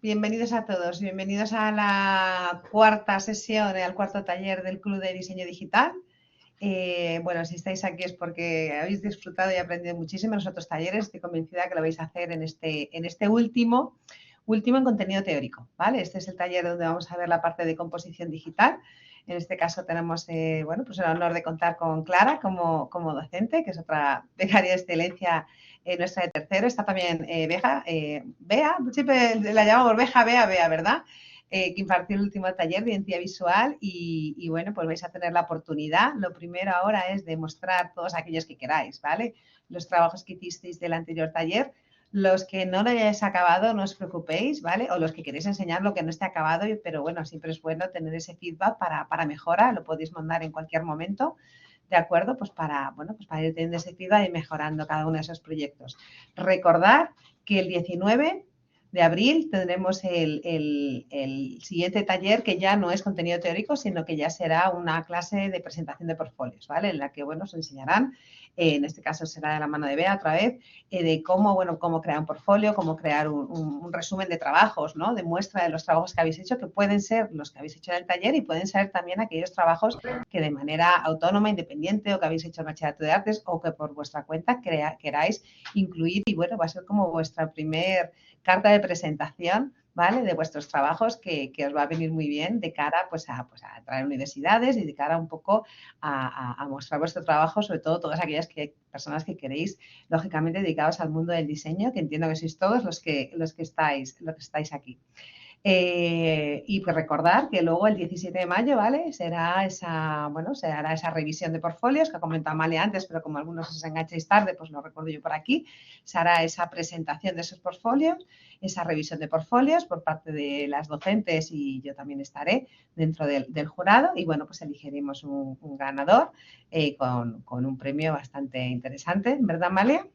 Bienvenidos a todos, bienvenidos a la cuarta sesión, al cuarto taller del Club de Diseño Digital. Bueno, si estáis aquí es porque habéis disfrutado y aprendido muchísimo en los otros talleres. Estoy convencida que lo vais a hacer en este último en contenido teórico, ¿vale? Este es el taller donde vamos a ver la parte de composición digital. En este caso tenemos, bueno, pues el honor de contar con Clara como docente, que es otra becaria de excelencia nuestra de tercero. Está también Bea, siempre la llamamos Bea, ¿verdad? Que impartió el último taller de identidad visual y bueno, pues vais a tener la oportunidad. Lo primero ahora es demostrar todos aquellos que queráis, ¿vale? Los trabajos que hicisteis del anterior taller. Los que no lo hayáis acabado, no os preocupéis, ¿vale? O los que queréis enseñar lo que no esté acabado, pero bueno, siempre es bueno tener ese feedback para mejora, lo podéis mandar en cualquier momento, ¿de acuerdo? Pues bueno, pues para ir teniendo ese feedback y mejorando cada uno de esos proyectos. Recordad que el 19 de abril tendremos el siguiente taller, que ya no es contenido teórico, sino que ya será una clase de presentación de portfolios, ¿vale? En la que, bueno, os enseñarán, en este caso será de la mano de Bea otra vez, de cómo, bueno, cómo crear un portfolio, cómo crear un resumen de trabajos, ¿no? De muestra de los trabajos que habéis hecho, que pueden ser los que habéis hecho en el taller y pueden ser también aquellos trabajos que de manera autónoma, independiente, o que habéis hecho en bachillerato de artes o que por vuestra cuenta queráis incluir, y bueno, va a ser como vuestra primer carta de presentación, ¿vale? De vuestros trabajos que os va a venir muy bien de cara pues a traer universidades y de cara un poco a mostrar vuestro trabajo, sobre todo todas aquellas personas que queréis, lógicamente, dedicados al mundo del diseño, que entiendo que sois todos los que estáis aquí. Y pues recordar que luego el 17 de mayo, ¿vale? Será se hará esa revisión de portfolios que ha comentado Amalia antes, pero como algunos os enganchéis tarde, pues lo recuerdo yo por aquí. Se hará esa presentación de esos portfolios, esa revisión de portfolios por parte de las docentes y yo también estaré dentro del jurado y bueno, pues elegiremos un ganador con un premio bastante interesante, ¿verdad, Amalia?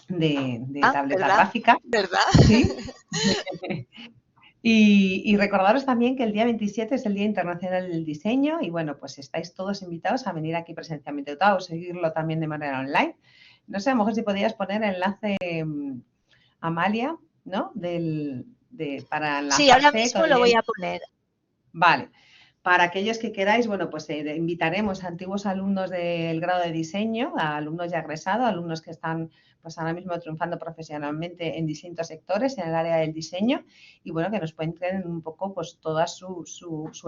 De tableta ¿Verdad? gráfica, ¿Verdad? ¿sí? Y recordaros también que el día 27 es el Día Internacional del Diseño y bueno, pues estáis todos invitados a venir aquí presencialmente o seguirlo también de manera online. No sé, a lo mejor si podías poner el enlace, Amalia, ¿no? Para Sí, ahora enlazarse con mismo el lo día. voy a poner. Vale. Para aquellos que queráis, bueno, pues invitaremos a antiguos alumnos del grado de diseño, a alumnos ya egresados, alumnos que están pues ahora mismo triunfando profesionalmente en distintos sectores en el área del diseño y bueno, que nos cuenten un poco pues toda su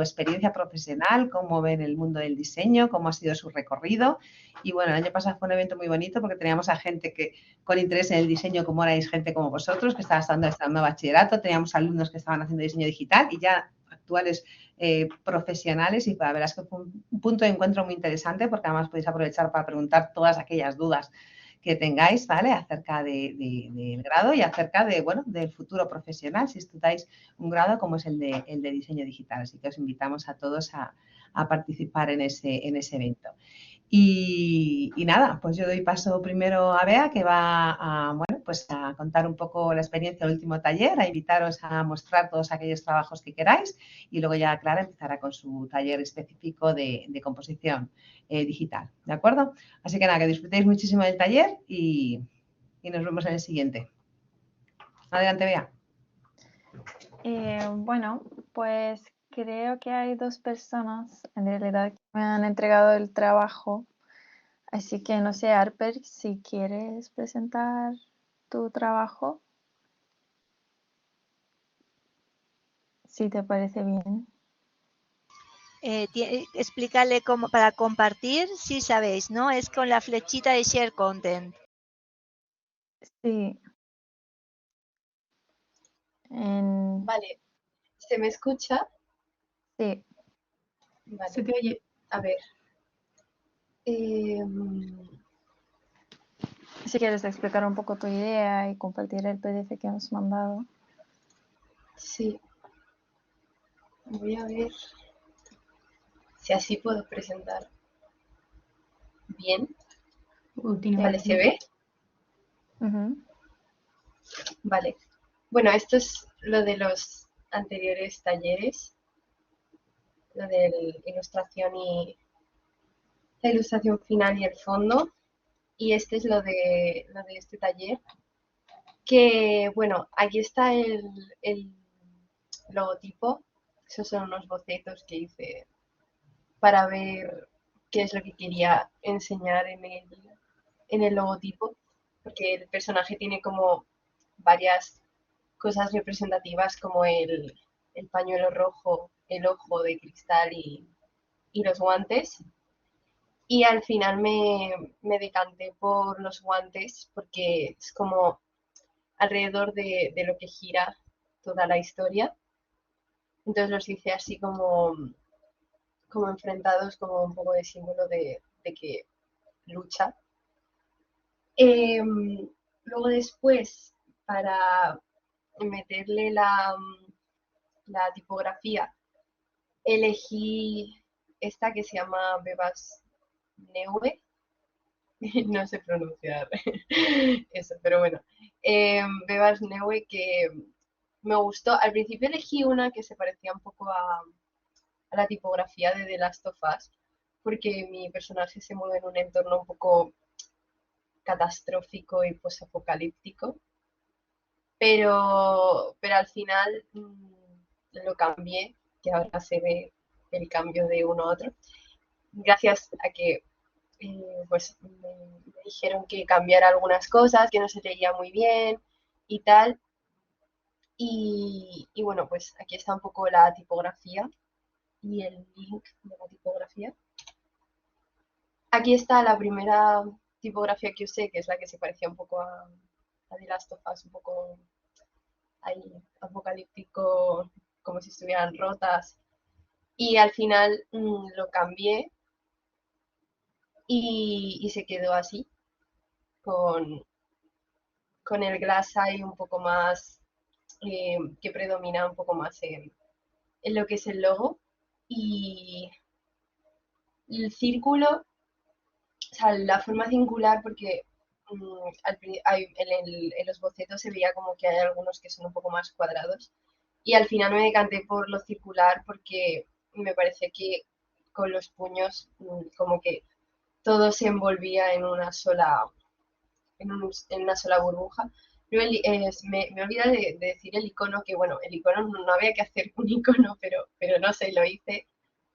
experiencia profesional, cómo ven el mundo del diseño, cómo ha sido su recorrido. Y bueno, el año pasado fue un evento muy bonito porque teníamos a gente que con interés en el diseño, como erais gente como vosotros, que estaba estudiando bachillerato, teníamos alumnos que estaban haciendo diseño digital y ya actuales profesionales y la verdad es que fue un punto de encuentro muy interesante porque además podéis aprovechar para preguntar todas aquellas dudas que tengáis, ¿vale? Acerca del grado y acerca bueno, del futuro profesional, si estudiáis un grado como es el de diseño digital. Así que os invitamos a todos a participar en ese evento. Y nada, pues yo doy paso primero a Bea, que va bueno, pues a contar un poco la experiencia del último taller, a invitaros a mostrar todos aquellos trabajos que queráis y luego ya Clara empezará con su taller específico de composición digital, ¿de acuerdo? Así que nada, que disfrutéis muchísimo del taller y nos vemos en el siguiente. Adelante, Bea. Bueno, pues creo que hay dos personas en realidad que me han entregado el trabajo. Así que no sé, Harper, si quieres presentar tu trabajo, si te parece bien. Explícale cómo para compartir, sí sabéis, ¿no? Es con la flechita de Share Content. Sí. Vale, ¿se me escucha? Sí. Vale. Se te oye. A ver. Si quieres explicar un poco tu idea y compartir el PDF que hemos mandado. Sí. Voy a ver si así puedo presentar bien. Vale, ¿se ve? Vale. Bueno, esto es lo de los anteriores talleres, lo de la ilustración final y el fondo. Y este es lo de este taller. Que, bueno, aquí está el logotipo. Esos son unos bocetos que hice para ver qué es lo que quería enseñar en el logotipo, porque el personaje tiene como varias cosas representativas como el pañuelo rojo, el ojo de cristal y los guantes. Y al final me decanté por los guantes porque es como alrededor de lo que gira toda la historia. Entonces los hice así como enfrentados, como un poco de símbolo de que lucha. Luego después, para meterle la tipografía, elegí esta que se llama Bebas Neue. No sé pronunciar eso, pero bueno. Bebas Neue que me gustó. Al principio elegí una que se parecía un poco a la tipografía de The Last of Us, porque mi personaje se mueve en un entorno un poco catastrófico y posapocalíptico, pero al final lo cambié, que ahora se ve el cambio de uno a otro, gracias a que pues me dijeron que cambiara algunas cosas, que no se leía muy bien y tal. Y bueno, pues aquí está un poco la tipografía y el link de la tipografía. Aquí está la primera tipografía que usé, que es la que se parecía un poco a The Last of Us, un poco ahí apocalíptico, como si estuvieran rotas. Y al final lo cambié y se quedó así, con, con el glass eye un poco más, que predomina un poco más en lo que es el logo. Y el círculo, o sea, la forma circular, porque en los bocetos se veía como que hay algunos que son un poco más cuadrados. Y al final me decanté por lo circular porque me parece que con los puños como que todo se envolvía en una sola, en una sola burbuja. Luego me olvidé de decir el icono, que bueno, el icono no había que hacer un icono, pero no sé, lo hice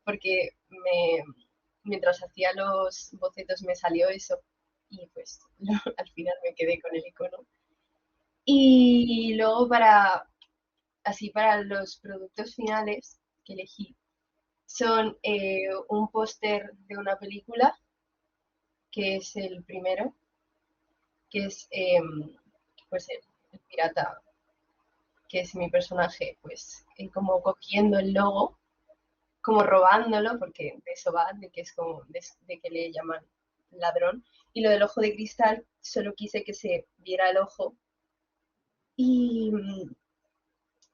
porque mientras hacía los bocetos me salió eso y pues al final me quedé con el icono. Y luego así para los productos finales que elegí, son un póster de una película, que es el primero, que es pues el pirata, que es mi personaje, pues como cogiendo el logo, como robándolo, porque de eso va, de que es como de que le llaman ladrón. Y lo del ojo de cristal, solo quise que se viera el ojo y,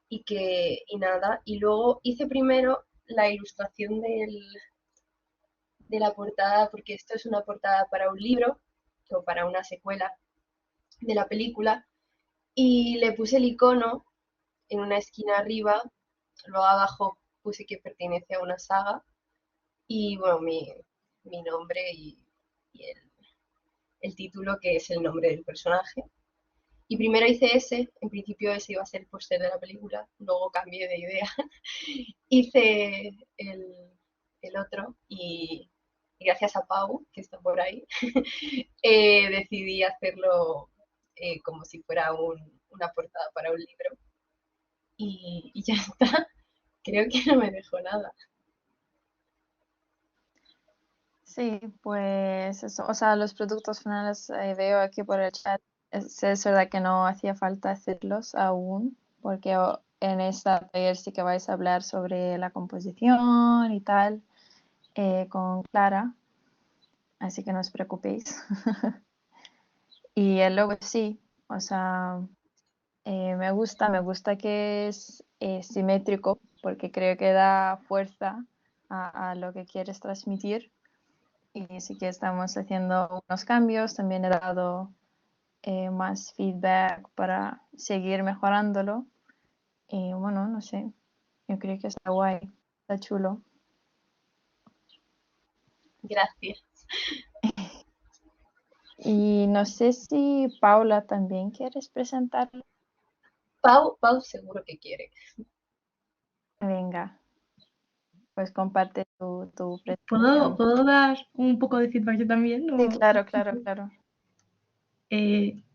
y nada. Y luego hice primero la ilustración de la portada, porque esto es una portada para un libro o para una secuela de la película, y le puse el icono en una esquina arriba, luego abajo puse que pertenece a una saga y bueno, mi nombre y el título, que es el nombre del personaje. Y primero hice ese, en principio ese iba a ser el póster de la película, luego cambié de idea, hice el otro y gracias a Pau, que está por ahí, decidí hacerlo como si fuera una portada para un libro y ya está. Creo que no me dejó nada. Sí, pues eso, o sea, los productos finales veo aquí por el chat, es verdad que no hacía falta hacerlos aún, porque en esta taller sí que vais a hablar sobre la composición y tal, con Clara, así que no os preocupéis. Y el logo sí, o sea, me gusta que es simétrico, porque creo que da fuerza a lo que quieres transmitir. Y sí que estamos haciendo unos cambios, también he dado más feedback para seguir mejorándolo. Y bueno, no sé, yo creo que está guay, está chulo. Gracias. Y no sé si Paula también quieres presentarlo. Pau seguro que quiere. Venga, pues comparte tu ¿Puedo, presentación. puedo dar un poco de feedback yo también? Sí, ¿O? claro.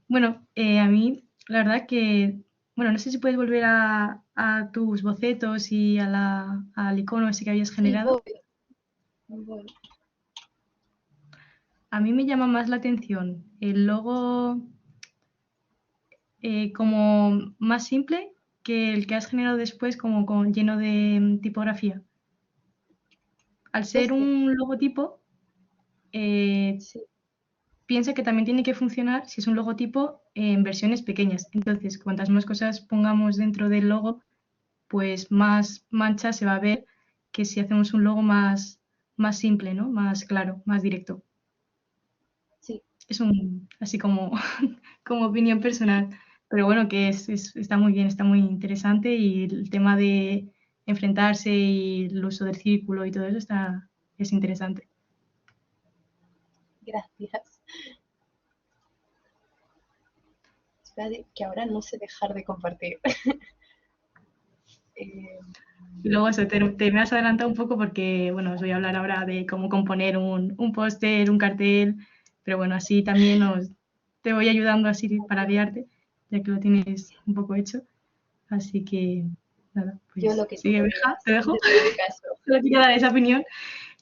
Bueno, a mí, la verdad que, bueno, no sé si puedes volver a tus bocetos y al icono ese que habías Sí, generado. voy. A mí me llama más la atención el logo como más simple que el que has generado después como lleno de tipografía. Al ser Este, un logotipo, sí, piensa que también tiene que funcionar si es un logotipo en versiones pequeñas. Entonces, cuantas más cosas pongamos dentro del logo, pues más mancha se va a ver que si hacemos un logo más simple, ¿no? Más claro, más directo. sí. Es así como, como opinión personal. Pero bueno, que está muy bien, está muy interesante y el tema de enfrentarse y el uso del círculo y todo eso es interesante. Gracias. Espérate, que ahora no sé dejar de compartir. Eh, Y luego eso, te me has adelantado un poco porque, bueno, os voy a hablar ahora de cómo componer un póster, un cartel, pero bueno, así también te voy ayudando así para guiarte, ya que lo tienes un poco hecho. Así que, nada, yo pues lo que tú sigue, me Beja, te digas, dejo. en todo caso. Solo quería dar esa opinión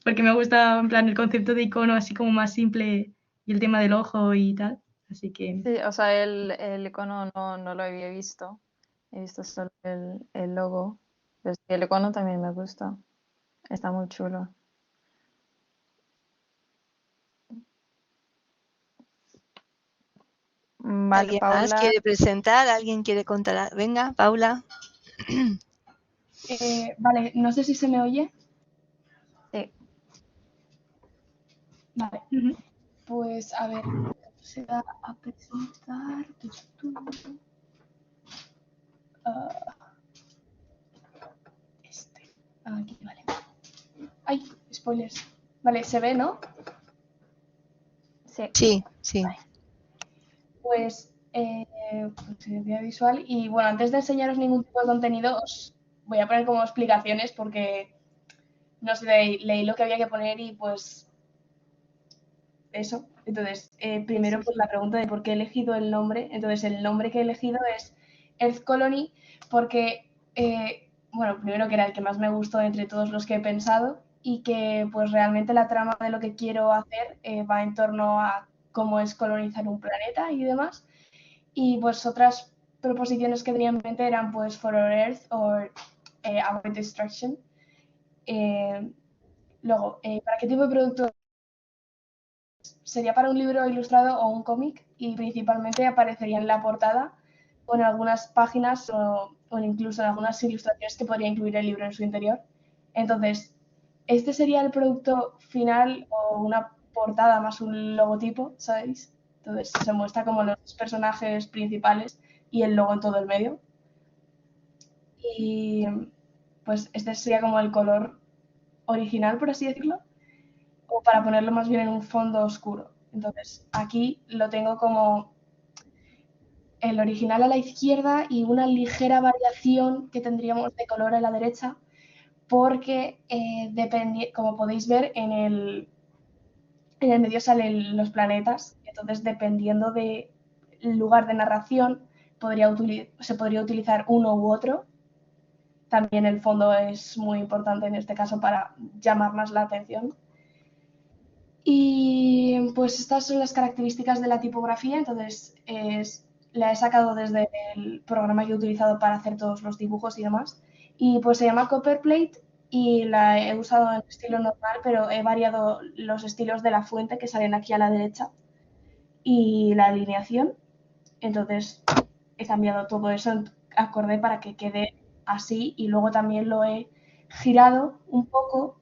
porque me gusta, en plan, el concepto de icono así como más simple y el tema del ojo y tal. Así que, Sí, o sea, el icono no lo había visto. He visto solo el logo. Pero sí, el icono también me gusta. Está muy chulo. Vale, ¿Alguien más Paula. quiere presentar? ¿Alguien quiere contar? Venga, Paula. Vale, no sé si se me oye. Sí. Vale, ujú. pues a ver, se da a presentar. Ah, aquí, vale. Ay, spoilers. Vale, se ve, ¿no? Sí. Sí, sí. Vale. Pues, identidad visual. Y bueno, antes de enseñaros ningún tipo de contenido, os voy a poner como explicaciones porque no sé, leí lo que había que poner y pues eso. Entonces, primero Sí, pues sí. la pregunta de por qué he elegido el nombre. Entonces, el nombre que he elegido es Earth Colony porque, bueno, primero que era el que más me gustó entre todos los que he pensado y que pues realmente la trama de lo que quiero hacer va en torno a cómo es colonizar un planeta y demás. Y pues otras proposiciones que tenía en mente eran pues For Our Earth o Avoid Destruction. Eh, luego, ¿para qué tipo de producto sería para un libro ilustrado o un cómic? Y principalmente aparecería en la portada o en algunas páginas o incluso en algunas ilustraciones que podría incluir el libro en su interior. Entonces, este sería el producto final o una portada más un logotipo, ¿sabéis? Entonces se muestra como los personajes principales y el logo en todo el medio. Y pues este sería como el color original, por así decirlo, o para ponerlo más bien en un fondo oscuro. Entonces, aquí lo tengo como el original a la izquierda y una ligera variación que tendríamos de color a la derecha, porque como podéis ver, en el medio salen los planetas, entonces dependiendo del lugar de narración, se podría utilizar uno u otro. También el fondo es muy importante en este caso para llamar más la atención. Y pues estas son las características de la tipografía, entonces la he sacado desde el programa que he utilizado para hacer todos los dibujos y demás. Y pues se llama Copperplate y la he usado en estilo normal, pero he variado los estilos de la fuente que salen aquí a la derecha y la alineación. Entonces he cambiado todo eso en acorde para que quede así y luego también lo he girado un poco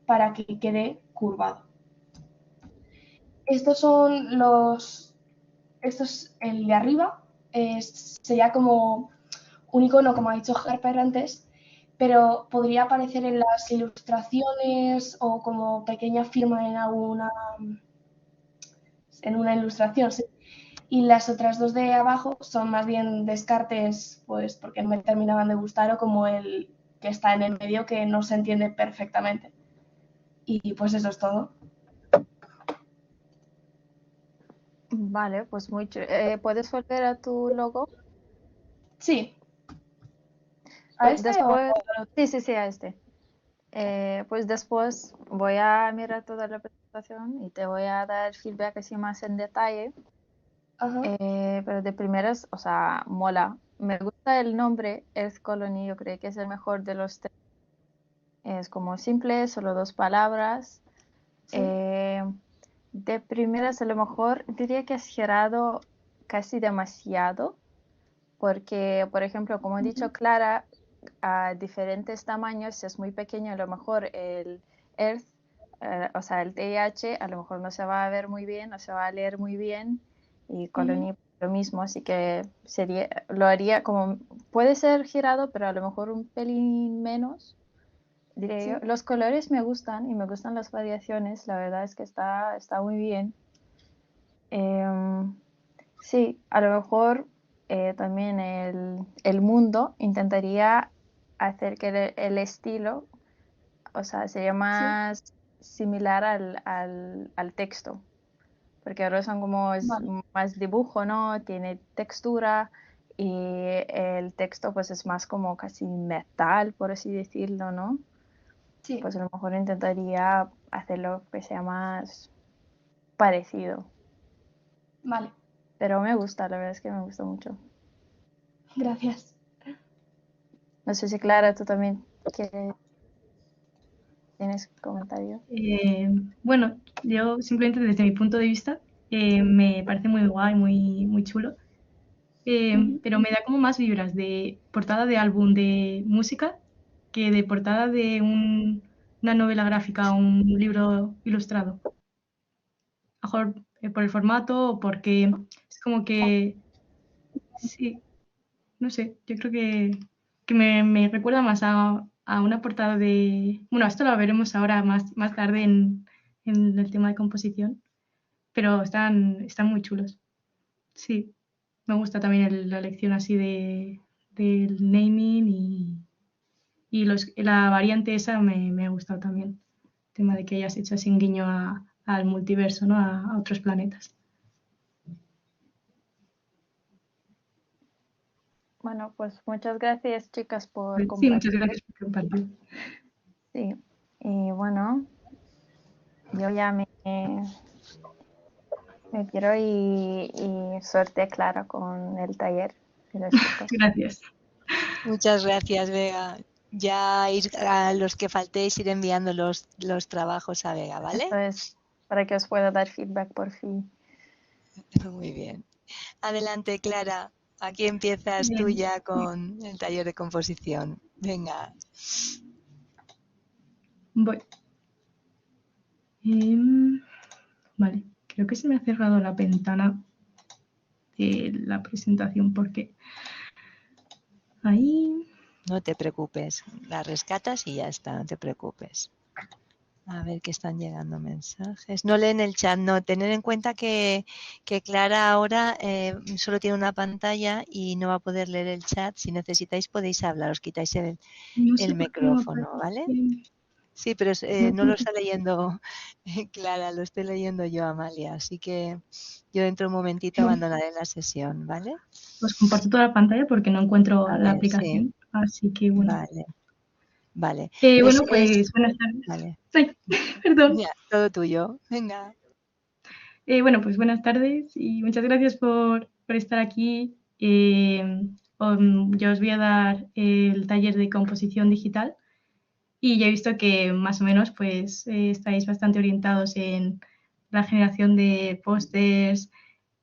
para que quede curvado. Estos son esto es el de arriba, sería como un icono, como ha dicho Harper antes, pero podría aparecer en las ilustraciones o como pequeña firma en una ilustración. ¿Sí? Y las otras dos de abajo son más bien descartes, pues porque no me terminaban de gustar, o como que está en el medio que no se entiende perfectamente. Y pues eso es todo. Vale, pues ¿puedes volver a tu logo? Sí. ¿A Pues este después, o- sí, a este. Pues después voy a mirar toda la presentación y te voy a dar feedback así más en detalle. Ajá. Pero de primeras, o sea, mola. Me gusta el nombre, Earth Colony, yo creo que es el mejor de los tres. Es como simple, solo 2 palabras. Sí. De primeras, a lo mejor diría que has girado casi demasiado, porque, por ejemplo, como he dicho, Clara, a diferentes tamaños es muy pequeño, a lo mejor el Earth, o sea, el TH, a lo mejor no se va a ver muy bien, no se va a leer muy bien, y Colony lo mismo, así que lo haría como, puede ser girado, pero a lo mejor un pelín menos, diré Sí. yo. Los colores me gustan y me gustan las variaciones, la verdad es que está muy bien. Sí, a lo mejor también el mundo intentaría hacer que el estilo, o sea, sería Sí. más similar al texto, porque ahora son como Vale. más dibujo, ¿no? Tiene textura y el texto pues es más como casi metal, por así decirlo, ¿no? Sí. Pues a lo mejor intentaría hacerlo que sea más parecido, Vale. pero me gusta, la verdad es que me gusta mucho. Gracias. No sé si Clara, tú también tienes comentario. Bueno, yo simplemente desde mi punto de vista me parece muy guay, muy chulo, pero me da como más vibras de portada de álbum de música que de portada de una novela gráfica o un libro ilustrado. A lo mejor por el formato o porque es como que, sí, no sé, yo creo que me recuerda más a una portada de... Bueno, esto lo veremos ahora más tarde en el tema de composición, pero están muy chulos. Sí, me gusta también la elección así del naming y la variante esa me ha gustado también. El tema de que hayas hecho así un guiño al multiverso, ¿no? A otros planetas. Bueno, pues muchas gracias, chicas, por Sí, muchas compartir. gracias por compartir. Sí, y bueno, yo ya me quiero y suerte, Clara, con el taller de las chicas. Gracias. Muchas gracias, Vega. Ya ir a los que faltéis ir enviando los trabajos a Vega, ¿vale? Esto es para que os pueda dar feedback por fin. Muy bien. Adelante, Clara. Aquí empiezas tú Bien. ya con el taller de composición. Venga. Voy. Vale, creo que se me ha cerrado la ventana de la presentación porque ahí... No te preocupes. La rescatas y ya está, no te preocupes. A ver que están llegando mensajes. No leen el chat, no. Tener en cuenta que Clara ahora solo tiene una pantalla y no va a poder leer el chat. Si necesitáis podéis hablar, os quitáis No sé el por qué no micrófono, ¿vale? aparece. Sí, pero no lo está leyendo Clara, lo estoy leyendo yo, Amalia. Así que yo dentro de un momentito Bueno, abandonaré la sesión, ¿vale? pues comparto toda la pantalla porque no encuentro A la ver, sí, aplicación. Así que bueno. vale, vale. Bueno, pues buenas tardes. Vale, Ay, perdón. ya, todo tuyo. Venga. Bueno, pues buenas tardes y muchas gracias por estar aquí. Yo os voy a dar el taller de composición digital y ya he visto que más o menos pues estáis bastante orientados en la generación de pósters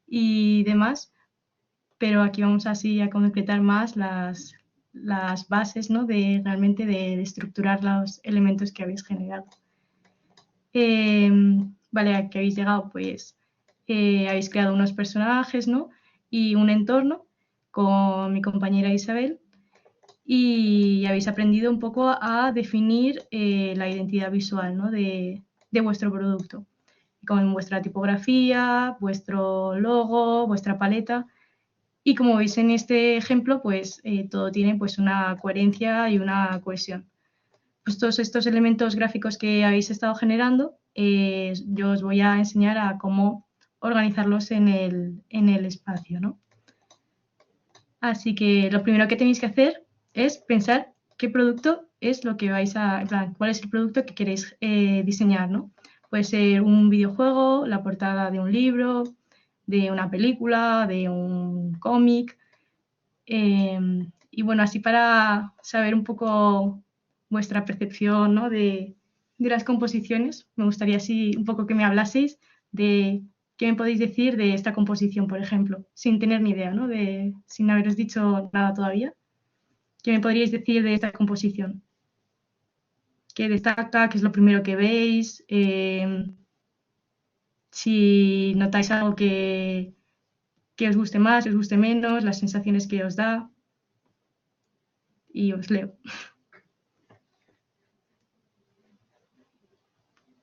y demás, pero aquí vamos así a concretar más las bases, ¿no? De realmente de estructurar los elementos que habéis generado. Vale, a que habéis llegado, pues habéis creado unos personajes, ¿no? Y un entorno con mi compañera Isabel y habéis aprendido un poco a definir la identidad visual, ¿no? de vuestro producto, con vuestra tipografía, vuestro logo, vuestra paleta Y como veis en este ejemplo, pues todo tiene pues una coherencia y una cohesión. Pues todos estos elementos gráficos que habéis estado generando, yo os voy a enseñar a cómo organizarlos en el espacio, ¿no? Así que lo primero que tenéis que hacer es pensar qué producto es lo que vais a, en plan, cuál es el producto que queréis diseñar, ¿no? Puede ser un videojuego, la portada de un libro, de una película, de un cómic. Y bueno, así para saber un poco vuestra percepción, ¿no? de las composiciones, me gustaría así un poco que me hablaseis de qué me podéis decir de esta composición, por ejemplo, sin tener ni idea, ¿no? Sin haberos dicho nada todavía. ¿Qué me podríais decir de esta composición? ¿Qué destaca? ¿Qué es lo primero que veis? Si notáis algo que os guste más, os guste menos, las sensaciones que os da. Y os leo.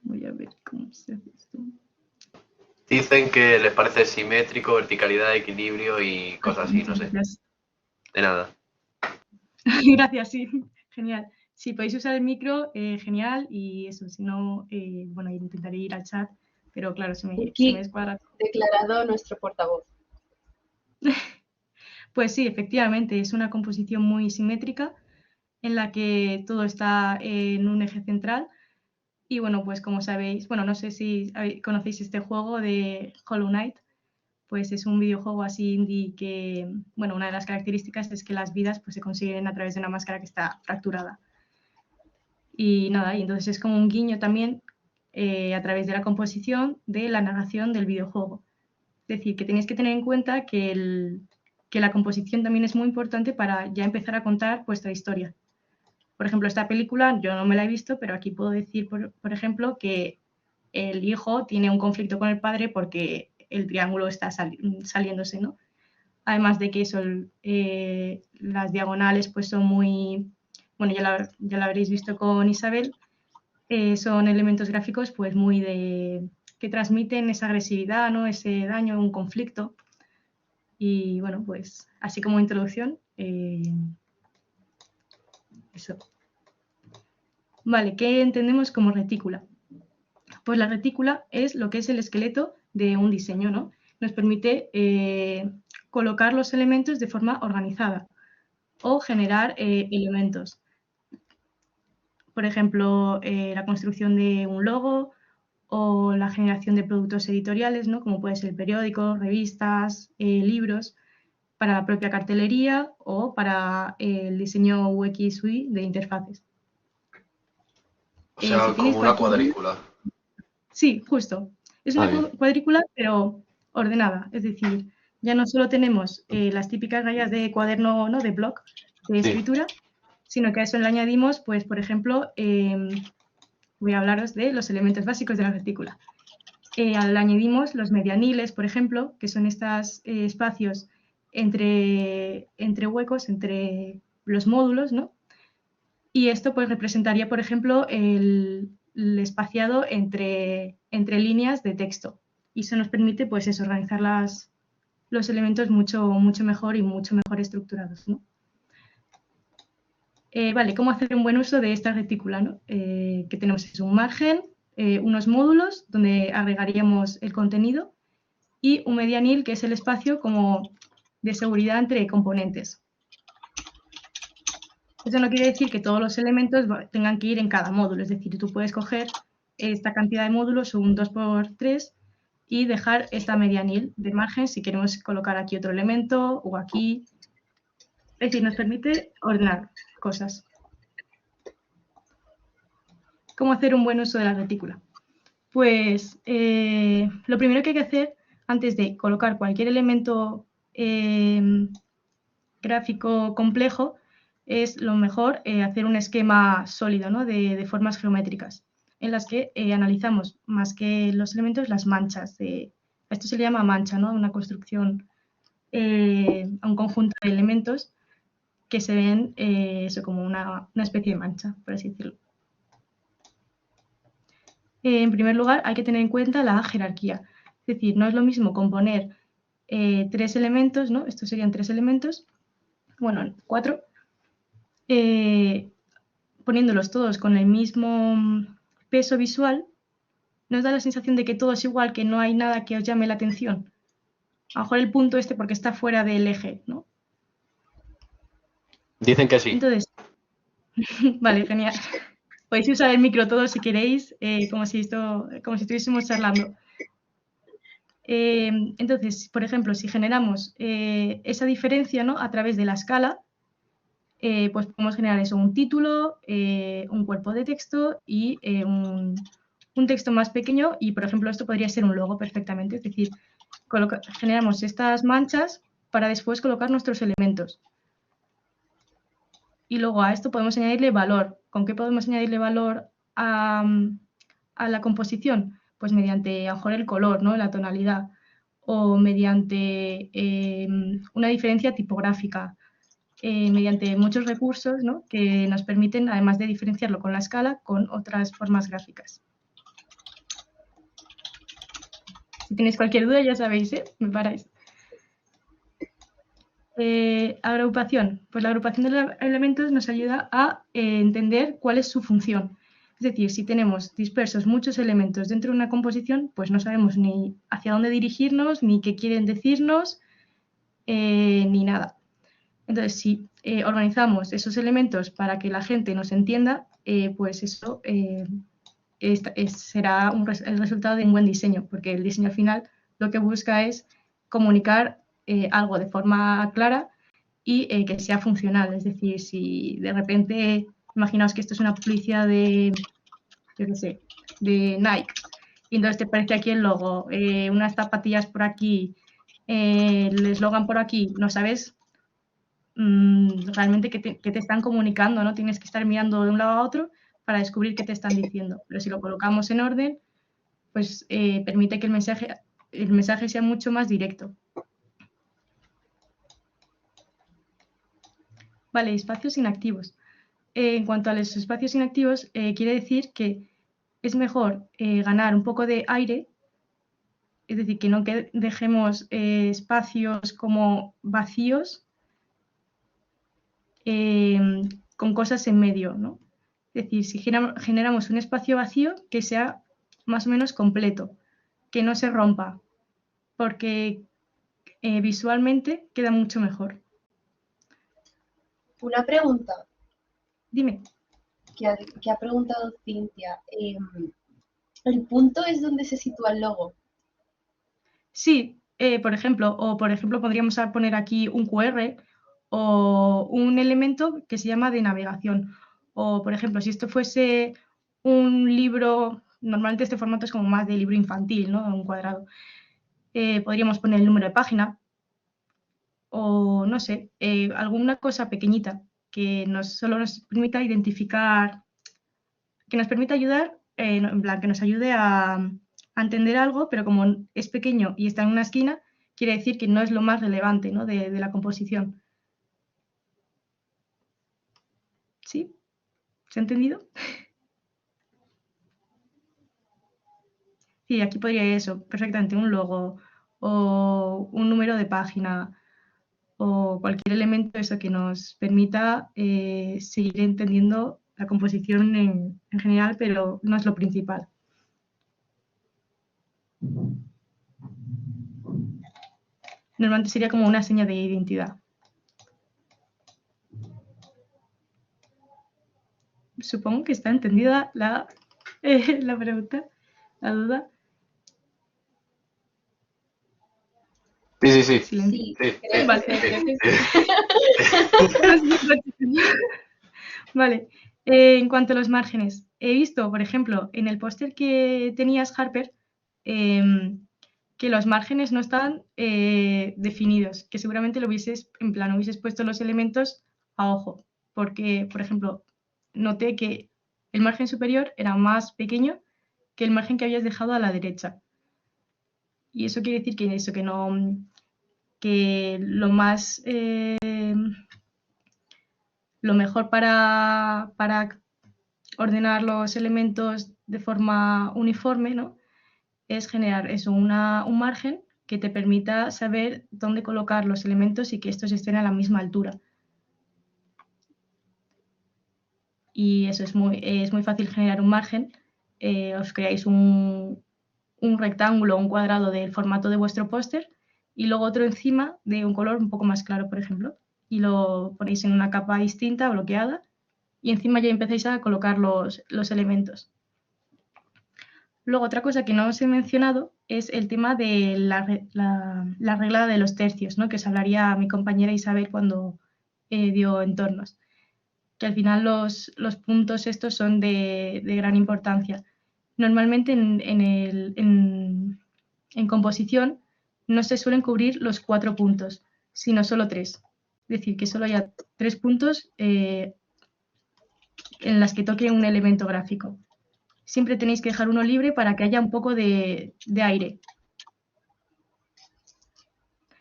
Voy a ver cómo se hace esto. Dicen que les parece simétrico, verticalidad, equilibrio y cosas así, no sé. Gracias. De nada. Gracias, sí, genial. Si podéis usar el micro, genial, y eso, si no, bueno, intentaré ir al chat, pero claro, se me descuadra. Declarado nuestro portavoz. Pues sí, efectivamente, es una composición muy simétrica en la que todo está en un eje central. Y bueno, pues como sabéis, bueno, no sé si conocéis este juego de Hollow Knight, pues es un videojuego así indie que, bueno, una de las características es que las vidas pues se consiguen a través de una máscara que está fracturada. Y nada, y entonces es como un guiño también a través de la composición de la narración del videojuego. Es decir, que tenéis que tener en cuenta que la composición también es muy importante para ya empezar a contar vuestra historia. Por ejemplo, esta película yo no me la he visto, pero aquí puedo decir, por ejemplo, que el hijo tiene un conflicto con el padre porque el triángulo está saliéndose, ¿no? Además de que eso, las diagonales pues son muy, bueno, ya lo habréis visto con Isabel, son elementos gráficos pues muy que transmiten esa agresividad, ¿no? Ese daño, un conflicto. Y bueno, pues así como introducción, eso. Vale, ¿qué entendemos como retícula? Pues la retícula es lo que es el esqueleto de un diseño, ¿no? Nos permite colocar los elementos de forma organizada o generar elementos. Por ejemplo, la construcción de un logo o la generación de productos editoriales, ¿no? Como puede ser periódicos, revistas, libros, para la propia cartelería o para el diseño UX UI de interfaces. O sea, si como una cuadrícula. Sí, justo. Es una cuadrícula, pero ordenada. Es decir, ya no solo tenemos las típicas rayas de cuaderno, ¿no? De blog, de escritura, sino que a eso le añadimos, pues, por ejemplo, voy a hablaros de los elementos básicos de la retícula. Le añadimos los medianiles, por ejemplo, que son estos espacios entre huecos, entre los módulos, ¿no? Y esto pues representaría, por ejemplo, el espaciado entre líneas de texto. Y eso nos permite, pues eso, organizar los elementos mucho mejor y mucho mejor estructurados, ¿no? Vale, ¿cómo hacer un buen uso de esta retícula, ¿no? Que tenemos es un margen, unos módulos donde agregaríamos el contenido y un medianil, que es el espacio como de seguridad entre componentes. Eso no quiere decir que todos los elementos tengan que ir en cada módulo, es decir, tú puedes coger esta cantidad de módulos, un 2×3, y dejar esta medianil de margen si queremos colocar aquí otro elemento o aquí. Es decir, nos permite ordenar cosas. ¿Cómo hacer un buen uso de la retícula? Pues lo primero que hay que hacer antes de colocar cualquier elemento gráfico complejo es lo mejor hacer un esquema sólido, ¿no? de formas geométricas en las que analizamos más que los elementos las manchas. Esto se le llama mancha, ¿no? Una construcción, a un conjunto de elementos que se ven eso como una especie de mancha, por así decirlo. En primer lugar, hay que tener en cuenta la jerarquía. Es decir, no es lo mismo componer 3 elementos, ¿no? Estos serían 3 elementos, bueno, 4, poniéndolos todos con el mismo peso visual, nos da la sensación de que todo es igual, que no hay nada que os llame la atención. A lo mejor el punto este porque está fuera del eje, ¿no? Dicen que sí. Entonces, vale, genial. Podéis usar el micro todos si queréis, como si estuviésemos charlando. Entonces, por ejemplo, si generamos esa diferencia, ¿no? A través de la escala, pues podemos generar eso, un título, un cuerpo de texto y un texto más pequeño y, por ejemplo, esto podría ser un logo perfectamente, es decir, generamos estas manchas para después colocar nuestros elementos. Y luego a esto podemos añadirle valor. ¿Con qué podemos añadirle valor a la composición? Pues mediante, a lo mejor, el color, ¿no? La tonalidad, o mediante una diferencia tipográfica, mediante muchos recursos, ¿no? Que nos permiten, además de diferenciarlo con la escala, con otras formas gráficas. Si tenéis cualquier duda, ya sabéis, me paráis. Agrupación. Pues la agrupación de elementos nos ayuda a entender cuál es su función. Es decir, si tenemos dispersos muchos elementos dentro de una composición, pues no sabemos ni hacia dónde dirigirnos, ni qué quieren decirnos, ni nada. Entonces, si organizamos esos elementos para que la gente nos entienda, pues eso será el resultado de un buen diseño, porque el diseño final lo que busca es comunicar algo de forma clara y que sea funcional. Es decir, si de repente, imaginaos que esto es una publicidad de, yo qué sé, de Nike, y entonces te aparece aquí el logo, unas zapatillas por aquí, el eslogan por aquí, no sabes realmente qué te están comunicando, ¿no? Tienes que estar mirando de un lado a otro para descubrir qué te están diciendo. Pero si lo colocamos en orden, pues permite que el mensaje sea mucho más directo. Vale, espacios inactivos. En cuanto a los espacios inactivos, quiere decir que es mejor ganar un poco de aire, es decir, que no dejemos espacios como vacíos con cosas en medio, ¿no? Es decir, si generamos un espacio vacío que sea más o menos completo, que no se rompa, porque visualmente queda mucho mejor. Una pregunta Dime. que ha preguntado Cintia. ¿El punto es donde se sitúa el logo? Sí, por ejemplo, podríamos poner aquí un QR o un elemento que se llama de navegación. O, por ejemplo, si esto fuese un libro, normalmente este formato es como más de libro infantil, ¿no? Un cuadrado. Podríamos poner el número de página o, no sé, alguna cosa pequeñita que solo nos permita identificar, que nos permita ayudar, en plan, que nos ayude a entender algo, pero como es pequeño y está en una esquina, quiere decir que no es lo más relevante, ¿no? de la composición. ¿Sí? ¿Se ha entendido? Sí, aquí podría ir eso, perfectamente, un logo o un número de página o cualquier elemento eso que nos permita seguir entendiendo la composición en general, pero no es lo principal. Normalmente sería como una seña de identidad. Supongo que está entendida la pregunta, la duda. Sí. Silencio. Sí, Vale. Vale. En cuanto a los márgenes, he visto, por ejemplo, en el póster que tenías, Harper, que los márgenes no estaban definidos, que seguramente hubieses puesto los elementos a ojo, porque, por ejemplo, noté que el margen superior era más pequeño que el margen que habías dejado a la derecha. Y eso quiere decir que lo mejor para ordenar los elementos de forma uniforme, ¿no? Es generar eso, un margen que te permita saber dónde colocar los elementos y que estos estén a la misma altura. Y eso es muy fácil generar un margen. Os creáis un rectángulo o un cuadrado del formato de vuestro póster y luego otro encima de un color un poco más claro, por ejemplo, y lo ponéis en una capa distinta, bloqueada, y encima ya empezáis a colocar los elementos. Luego, otra cosa que no os he mencionado es el tema de la regla de los tercios, ¿no? Que os hablaría mi compañera Isabel cuando dio entornos. Que al final los puntos estos son de gran importancia. Normalmente en composición no se suelen cubrir los 4 puntos, sino solo 3. Es decir, que solo haya 3 puntos en las que toque un elemento gráfico. Siempre tenéis que dejar uno libre para que haya un poco de aire.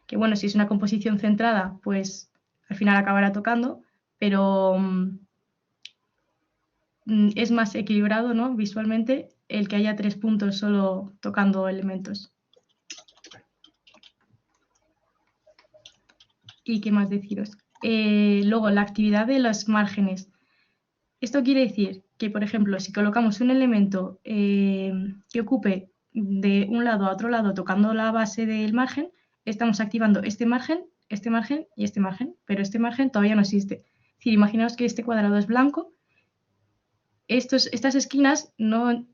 Que bueno, si es una composición centrada, pues al final acabará tocando, pero es más equilibrado, ¿no? Visualmente el que haya 3 puntos solo tocando elementos. ¿Y qué más deciros? Luego, la actividad de los márgenes. Esto quiere decir que, por ejemplo, si colocamos un elemento que ocupe de un lado a otro lado tocando la base del margen, estamos activando este margen y este margen, pero este margen todavía no existe. Es decir, imaginaos que este cuadrado es blanco. Estas esquinas bueno,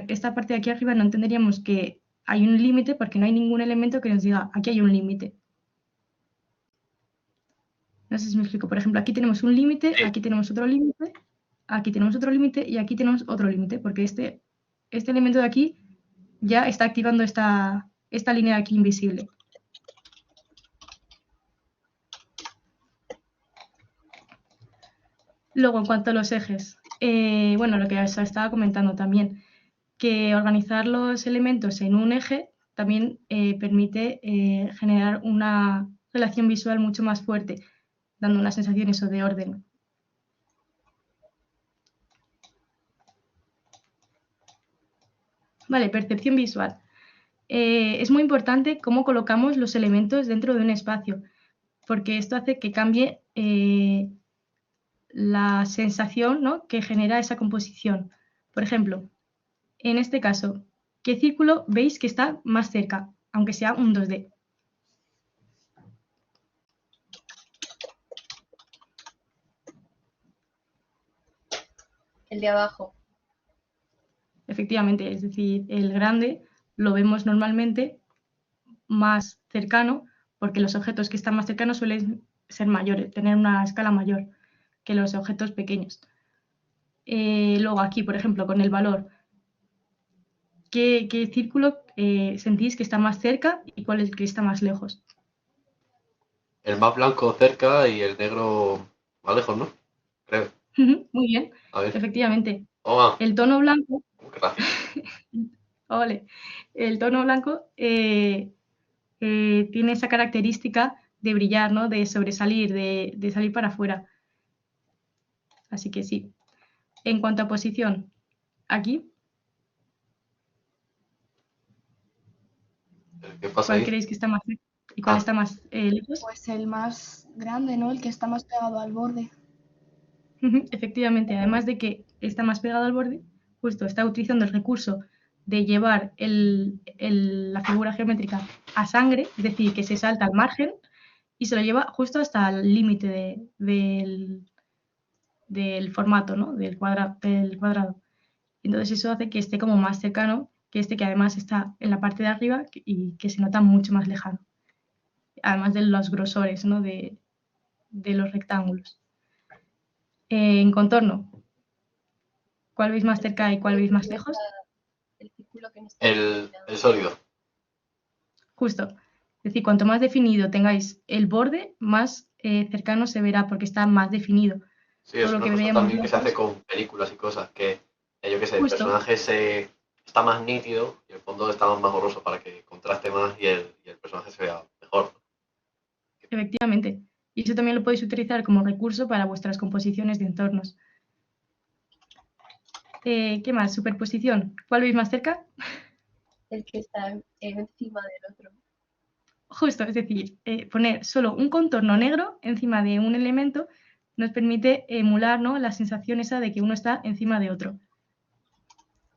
esta parte de aquí arriba no entenderíamos que hay un límite porque no hay ningún elemento que nos diga aquí hay un límite. No sé si me explico. Por ejemplo, aquí tenemos un límite, aquí tenemos otro límite, aquí tenemos otro límite y aquí tenemos otro límite, porque este elemento de aquí ya está activando esta línea de aquí invisible. Luego, en cuanto a los ejes, bueno, lo que os estaba comentando también, que organizar los elementos en un eje también permite generar una relación visual mucho más fuerte, dando una sensación eso de orden. Vale, percepción visual. Es muy importante cómo colocamos los elementos dentro de un espacio, porque esto hace que cambie la sensación, ¿no?, que genera esa composición. Por ejemplo, en este caso, ¿qué círculo veis que está más cerca, aunque sea un 2D? El de abajo. Efectivamente, es decir, el grande lo vemos normalmente más cercano porque los objetos que están más cercanos suelen ser mayores, tener una escala mayor que los objetos pequeños. Luego aquí, por ejemplo, con el valor, ¿qué círculo sentís que está más cerca y cuál es el que está más lejos? El más blanco cerca y el negro más lejos, ¿no? Creo. Muy bien, A ver. efectivamente. Toma. El tono blanco, Gracias. ole, el tono blanco tiene esa característica de brillar, ¿no?, de sobresalir, de salir para afuera. Así que sí. En cuanto a posición, aquí, ¿Qué pasa ¿cuál ahí? creéis que está más cerca y cuál está más lejos? Pues el más grande, ¿no? El que está más pegado al borde. Efectivamente, además de que está más pegado al borde, justo está utilizando el recurso de llevar la figura geométrica a sangre, es decir, que se salta al margen y se lo lleva justo hasta el límite del formato, ¿no?, del cuadrado. Entonces eso hace que esté como más cercano que este, que además está en la parte de arriba y que se nota mucho más lejano. Además de los grosores, ¿no?, de los rectángulos. En contorno, ¿cuál veis más cerca y cuál veis más lejos? El círculo que no está El definido. sólido. Justo. Es decir, cuanto más definido tengáis el borde, más cercano se verá porque está más definido. Sí, es Todo lo una que cosa veíamos también que se hace lejos, con películas y cosas, que yo qué sé, el justo, personaje está más nítido y el fondo está más borroso para que contraste más y el personaje se vea mejor. efectivamente. Y eso también lo podéis utilizar como recurso para vuestras composiciones de entornos. ¿Qué más? Superposición. ¿Cuál veis más cerca? El que está encima del otro. Justo, es decir, poner solo un contorno negro encima de un elemento nos permite emular, ¿no?, la sensación esa de que uno está encima de otro.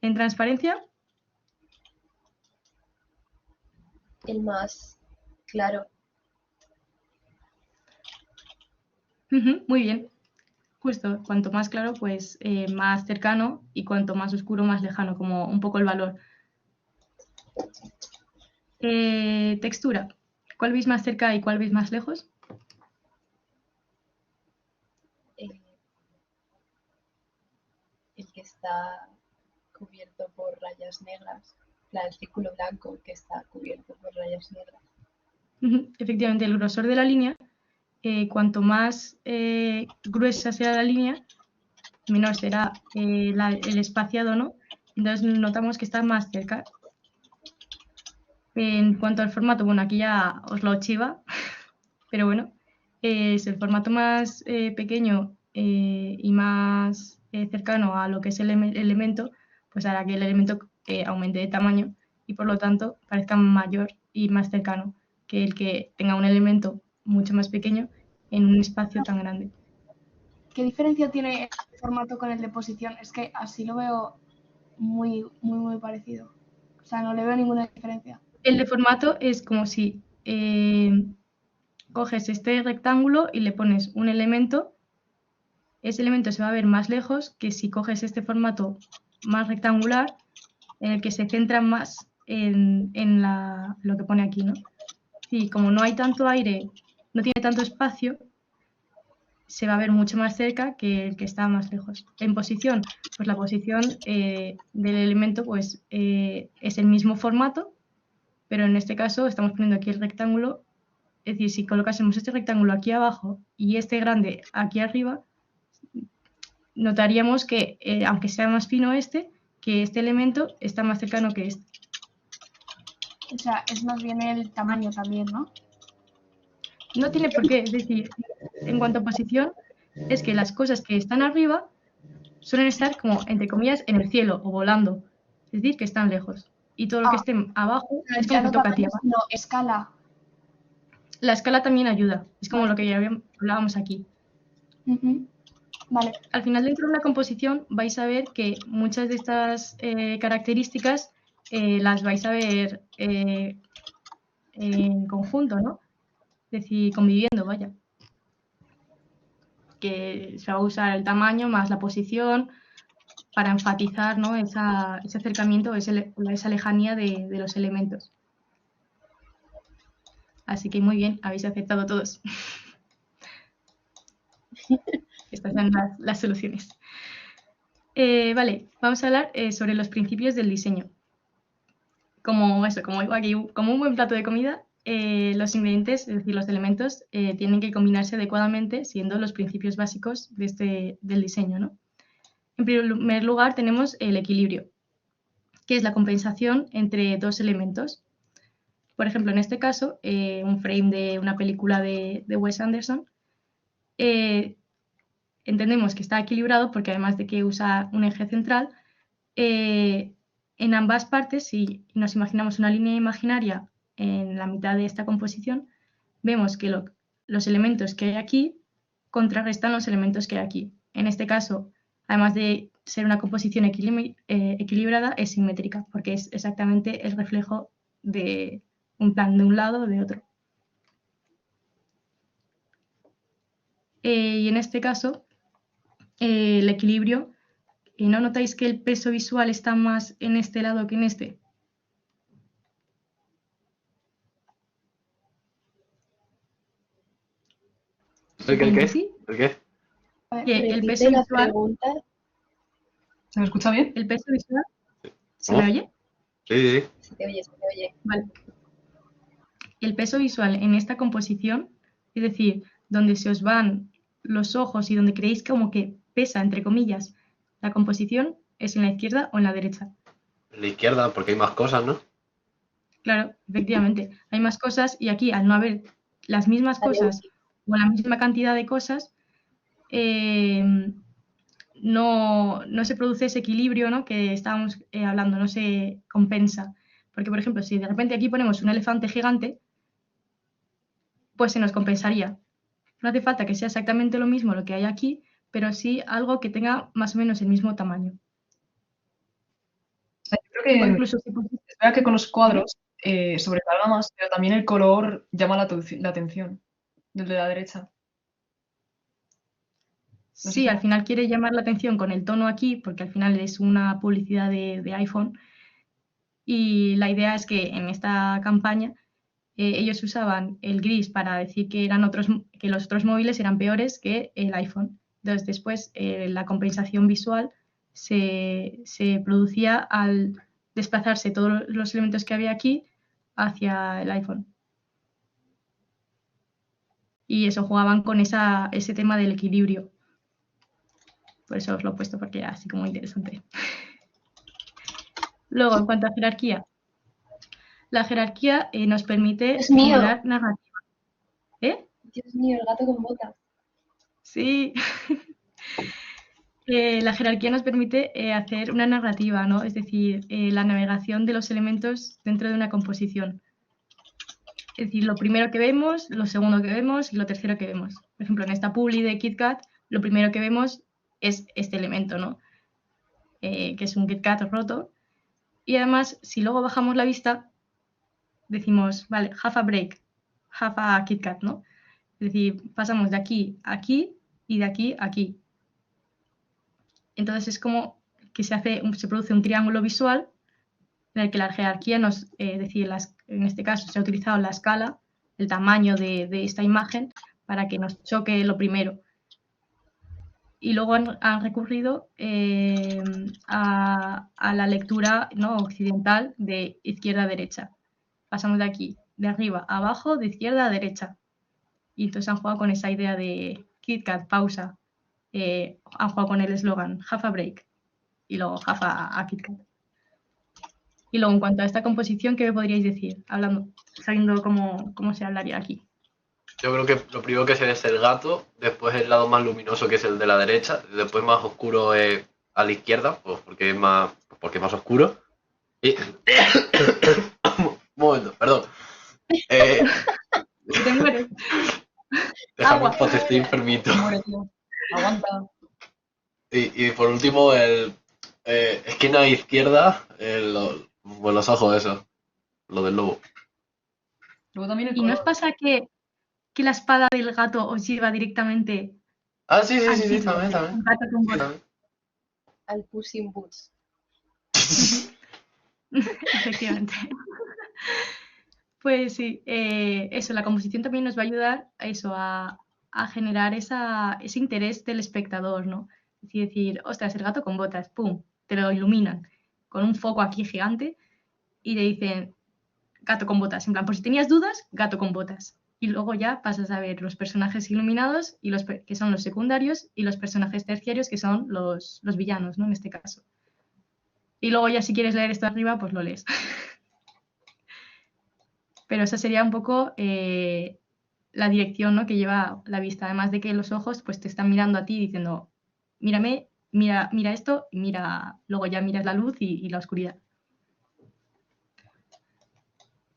En transparencia, El más claro. muy bien. Justo, cuanto más claro, pues más cercano, y cuanto más oscuro, más lejano, como un poco el valor. Textura. ¿Cuál veis más cerca y cuál veis más lejos? eh, el que está cubierto por rayas negras. El círculo blanco que está cubierto por rayas negras. Efectivamente, el grosor de la línea, cuanto más gruesa sea la línea, menor será el espaciado, ¿no? Entonces notamos que está más cerca. En cuanto al formato, bueno, aquí ya os lo chiva, pero bueno, es el formato más pequeño y más cercano a lo que es el elemento, pues hará que el elemento aumente de tamaño y por lo tanto parezca mayor y más cercano que el que tenga un elemento mucho más pequeño en un espacio tan grande. ¿Qué diferencia tiene el formato con el de posición? Es que así lo veo muy parecido. O sea, no le veo ninguna diferencia. El de formato es como si coges este rectángulo y le pones un elemento. Ese elemento se va a ver más lejos que si coges este formato más rectangular, en el que se centra más en lo que pone aquí, ¿no? Y como no hay tanto aire, no tiene tanto espacio, se va a ver mucho más cerca que el que está más lejos. En posición, pues la posición del elemento pues, es el mismo formato, pero en este caso estamos poniendo aquí el rectángulo. Es decir, si colocásemos este rectángulo aquí abajo y este grande aquí arriba, notaríamos que, aunque sea más fino que este elemento está más cercano que este. O sea, es más bien el tamaño también, ¿no? No tiene por qué, es decir, en cuanto a posición, es que las cosas que están arriba suelen estar como, entre comillas, en el cielo o volando, es decir, que están lejos. Y todo lo que esté abajo es como Ya que no toca tamaño, tierra. sino escala. La escala también ayuda, es como Vale. lo que ya hablábamos aquí. Vale. Al final, dentro de la composición, vais a ver que muchas de estas características las vais a ver en conjunto, ¿no? Es decir, conviviendo, vaya. Que se va a usar el tamaño más la posición para enfatizar, ¿no?, ese acercamiento, esa lejanía de los elementos. Así que muy bien, habéis aceptado todos. Estas son las soluciones. Vale, vamos a hablar sobre los principios del diseño. Como digo aquí, como un buen plato de comida, los ingredientes, es decir, los elementos, tienen que combinarse adecuadamente siguiendo los principios básicos del diseño, ¿no? En primer lugar tenemos el equilibrio, que es la compensación entre dos elementos. Por ejemplo, en este caso, un frame de una película de Wes Anderson, entendemos que está equilibrado porque además de que usa un eje central, en ambas partes, si nos imaginamos una línea imaginaria en la mitad de esta composición, vemos que los elementos que hay aquí contrarrestan los elementos que hay aquí. En este caso, además de ser una composición equilibrada, es simétrica, porque es exactamente el reflejo de un plan de un lado o de otro. Y en este caso, el equilibrio, ¿no notáis que el peso visual está más en este lado que en este? ¿El qué? ¿Sí? ¿El qué? Que el peso Repite la visual, pregunta. ¿Se me escucha bien? el peso visual, ¿se ¿Cómo? me oye? Sí. Se te oye, se te oye. Vale. El peso visual en esta composición, es decir, donde se os van los ojos y donde creéis como que pesa, entre comillas, la composición, es en la izquierda o en la derecha. En la izquierda, porque hay más cosas, ¿no? Claro, efectivamente, hay más cosas y aquí, al no haber las mismas cosas o la misma cantidad de cosas, no se produce ese equilibrio, ¿no?, que estábamos hablando, no se compensa. Porque, por ejemplo, si de repente aquí ponemos un elefante gigante, pues se nos compensaría. No hace falta que sea exactamente lo mismo lo que hay aquí, pero sí algo que tenga más o menos el mismo tamaño. O sea, yo creo O que incluso si es verdad que con los cuadros sobresalga más, pero también el color llama la atención del de la derecha. No sé sí, al cómo. final quiere llamar la atención con el tono aquí, porque al final es una publicidad de iPhone. Y la idea es que en esta campaña ellos usaban el gris para decir que, que los otros móviles eran peores que el iPhone. Entonces, después la compensación visual se producía al desplazarse todos los elementos que había aquí hacia el iPhone. Y eso, jugaban con ese tema del equilibrio. Por eso os lo he puesto, porque era así como interesante. Luego, en cuanto a jerarquía, la jerarquía nos permite Dios mío. generar narrativa. ¿Eh? Dios mío, el gato con botas. Sí. La jerarquía nos permite hacer una narrativa, ¿no? Es decir, la navegación de los elementos dentro de una composición. Es decir, lo primero que vemos, lo segundo que vemos y lo tercero que vemos. Por ejemplo, en esta publi de KitKat, lo primero que vemos es este elemento, ¿no? Que es un KitKat roto. Y además, si luego bajamos la vista, decimos, vale, half a break, half a KitKat, ¿no? Es decir, pasamos de aquí a aquí y de aquí a aquí. Entonces es como que se produce un triángulo visual en el que la jerarquía es decir, en este caso se ha utilizado la escala, el tamaño de esta imagen, para que nos choque lo primero. Y luego han recurrido a la lectura, ¿no?, occidental de izquierda a derecha. Pasamos de aquí, de arriba a abajo, de izquierda a derecha. Y entonces han jugado con esa idea de KitKat, pausa. Han jugado con el eslogan half a break y luego half a KitKat. Y luego, en cuanto a esta composición, ¿qué me podríais decir? Sabiendo cómo se hablaría aquí. Yo creo que lo primero que se ve es el gato, después el lado más luminoso que es el de la derecha, después más oscuro es a la izquierda, pues porque es más oscuro. Y... Un momento, perdón. Te mueres. Déjame Agua. un poco, estoy enfermito. Muere, tío. Aguanta. Y por último, esquina izquierda, los ojos esos, lo del lobo. Luego también el ¿Y no os color. pasa que la espada del gato os lleva directamente Ah, sí, al sí, título? también. Un gato con Sí, botas. también. Al Puss in Boots. Efectivamente. Pues sí, eso, la composición también nos va a ayudar a eso, a generar ese interés del espectador, ¿no? Es decir, ostras, el gato con botas, pum, te lo iluminan con un foco aquí gigante y te dicen gato con botas. En plan, por si tenías dudas, gato con botas. Y luego ya pasas a ver los personajes iluminados, que son los secundarios, y los personajes terciarios, que son los villanos, ¿no? En este caso. Y luego ya si quieres leer esto arriba, pues lo lees. Pero esa sería un poco la dirección, ¿no?, que lleva la vista. Además de que los ojos pues te están mirando a ti diciendo, mírame, mira esto, y luego ya miras la luz y la oscuridad.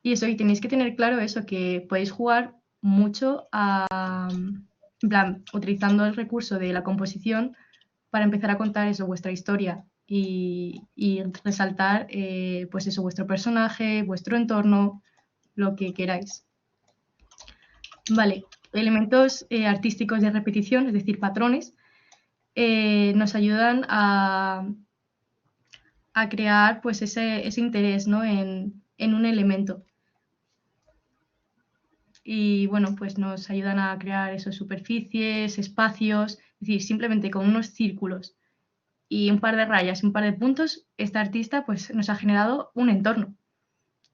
Y eso, y tenéis que tener claro eso, que podéis jugar mucho en plan, utilizando el recurso de la composición para empezar a contar eso, vuestra historia y resaltar pues eso, vuestro personaje, vuestro entorno, lo que queráis. Vale, elementos artísticos de repetición, es decir, patrones, nos ayudan a crear pues ese interés, ¿no?, en un elemento. Y bueno, pues nos ayudan a crear esas superficies, espacios, es decir, simplemente con unos círculos y un par de rayas y un par de puntos, esta artista pues nos ha generado un entorno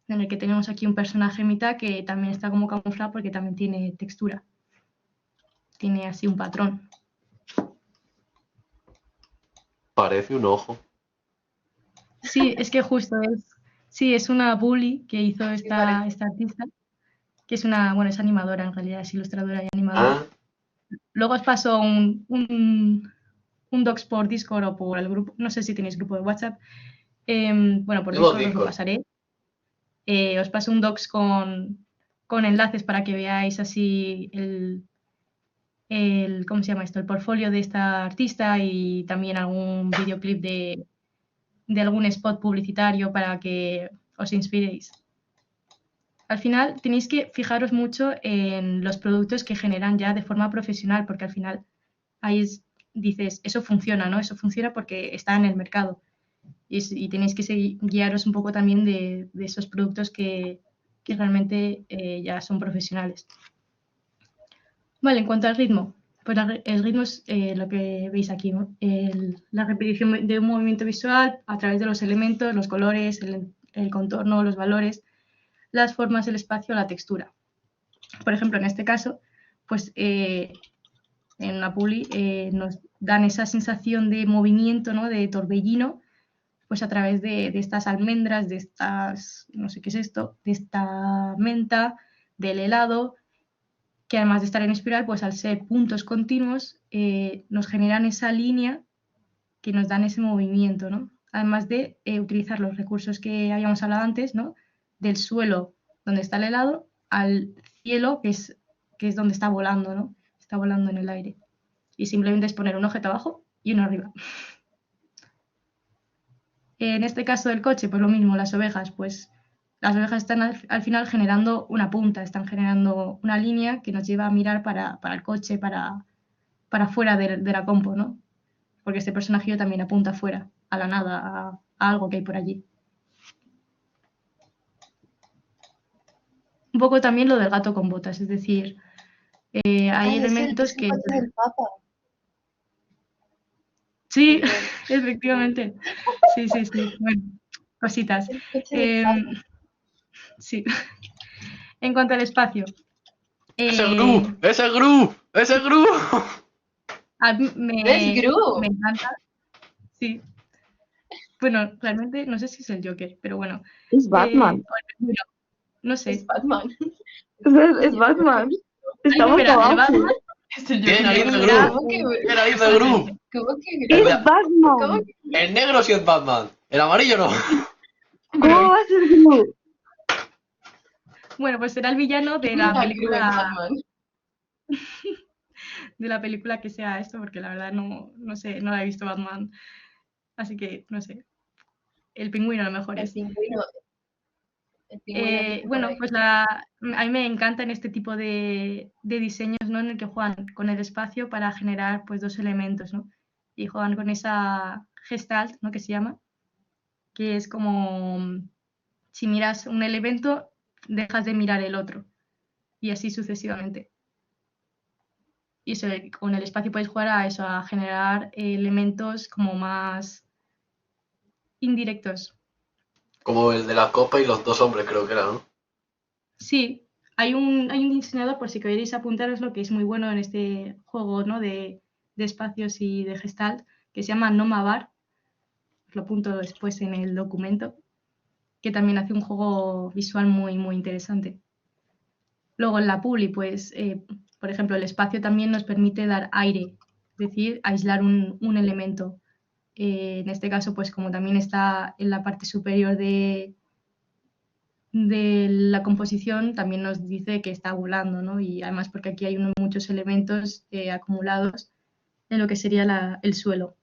en el que tenemos aquí un personaje en mitad que también está como camuflado porque también tiene textura. Tiene así un patrón. Parece un ojo. Sí, es que justo es una bully que hizo esta artista, que es es animadora en realidad, es ilustradora y animadora. Ah, Luego os paso un docs por Discord o por el grupo, no sé si tenéis grupo de WhatsApp. Bueno, por tengo Discord os lo Discord. pasaré. Os paso un docs con enlaces para que veáis así ¿cómo se llama esto? El portfolio de esta artista y también algún videoclip de algún spot publicitario para que os inspiréis. Al final tenéis que fijaros mucho en los productos que generan ya de forma profesional, porque al final ahí dices, eso funciona, ¿no? Eso funciona porque está en el mercado. Y tenéis que guiaros un poco también de esos productos que realmente ya son profesionales. Vale, en cuanto al ritmo, pues el ritmo es lo que veis aquí, ¿no? La repetición de un movimiento visual a través de los elementos, los colores, el contorno, los valores, las formas, el espacio, la textura. Por ejemplo, en este caso, pues en la publi nos dan esa sensación de movimiento, ¿no? De torbellino, pues a través de estas almendras, de estas, no sé qué es esto, de esta menta, del helado, que además de estar en espiral, pues al ser puntos continuos, nos generan esa línea que nos dan ese movimiento, ¿no? Además de utilizar los recursos que habíamos hablado antes, ¿no? Del suelo donde está el helado al cielo, que es donde está volando, ¿no? Está volando en el aire. Y simplemente es poner un objeto abajo y uno arriba. En este caso del coche, pues lo mismo, las ovejas, pues las ovejas están al final generando una punta, están generando una línea que nos lleva a mirar para el coche, para fuera de la compo, ¿no? Porque este personaje también apunta fuera, a la nada, a algo que hay por allí. Un poco también lo del gato con botas, es decir, hay elementos que... del Papa. Sí, efectivamente. Sí. Bueno, cositas. El coche del Papa. Sí. En cuanto al espacio. ¡Ese Gru! ¡Ese Gru! ¡Ese Gru! A mí me encanta. Sí. Bueno, realmente no sé si es el Joker, pero bueno. Es Batman. Bueno, no sé. Es Batman. Es Batman. Estamos espera, abajo. ¿el Batman? Es el ¿Qué Joker. nariz de ¿Cómo Gru? que- ¿Qué nariz de Gru? ¿Cómo que Es Gru? Batman. ¿Cómo que El negro sí es Batman. El amarillo no. ¿Cómo va a ser Gru? Bueno, pues será el villano de Mira la Gru en película. Batman? De la película que sea esto, porque la verdad no sé, no la he visto Batman. Así que no sé. El pingüino a lo mejor El es. pingüino. El pingüino que está Bueno, por ahí. pues a mí me encantan este tipo de diseños, ¿no? En el que juegan con el espacio para generar pues dos elementos, ¿no? Y juegan con esa gestalt, ¿no? Que se llama, que es como si miras un elemento, dejas de mirar el otro. Y así sucesivamente. Y eso, con el espacio puedes jugar a eso, a generar elementos como más indirectos. Como el de la copa y los dos hombres, creo que era, ¿no? Sí, hay un diseñador, por si queréis apuntaros lo que es muy bueno en este juego, ¿no? de espacios y de gestalt, que se llama Nomabar. Os lo apunto después en el documento, que también hace un juego visual muy, muy interesante. Luego en la Publi, pues, por ejemplo, el espacio también nos permite dar aire, es decir, aislar un elemento. En este caso, pues como también está en la parte superior de la composición, también nos dice que está volando, ¿no? Y además porque aquí hay muchos elementos acumulados en lo que sería el suelo.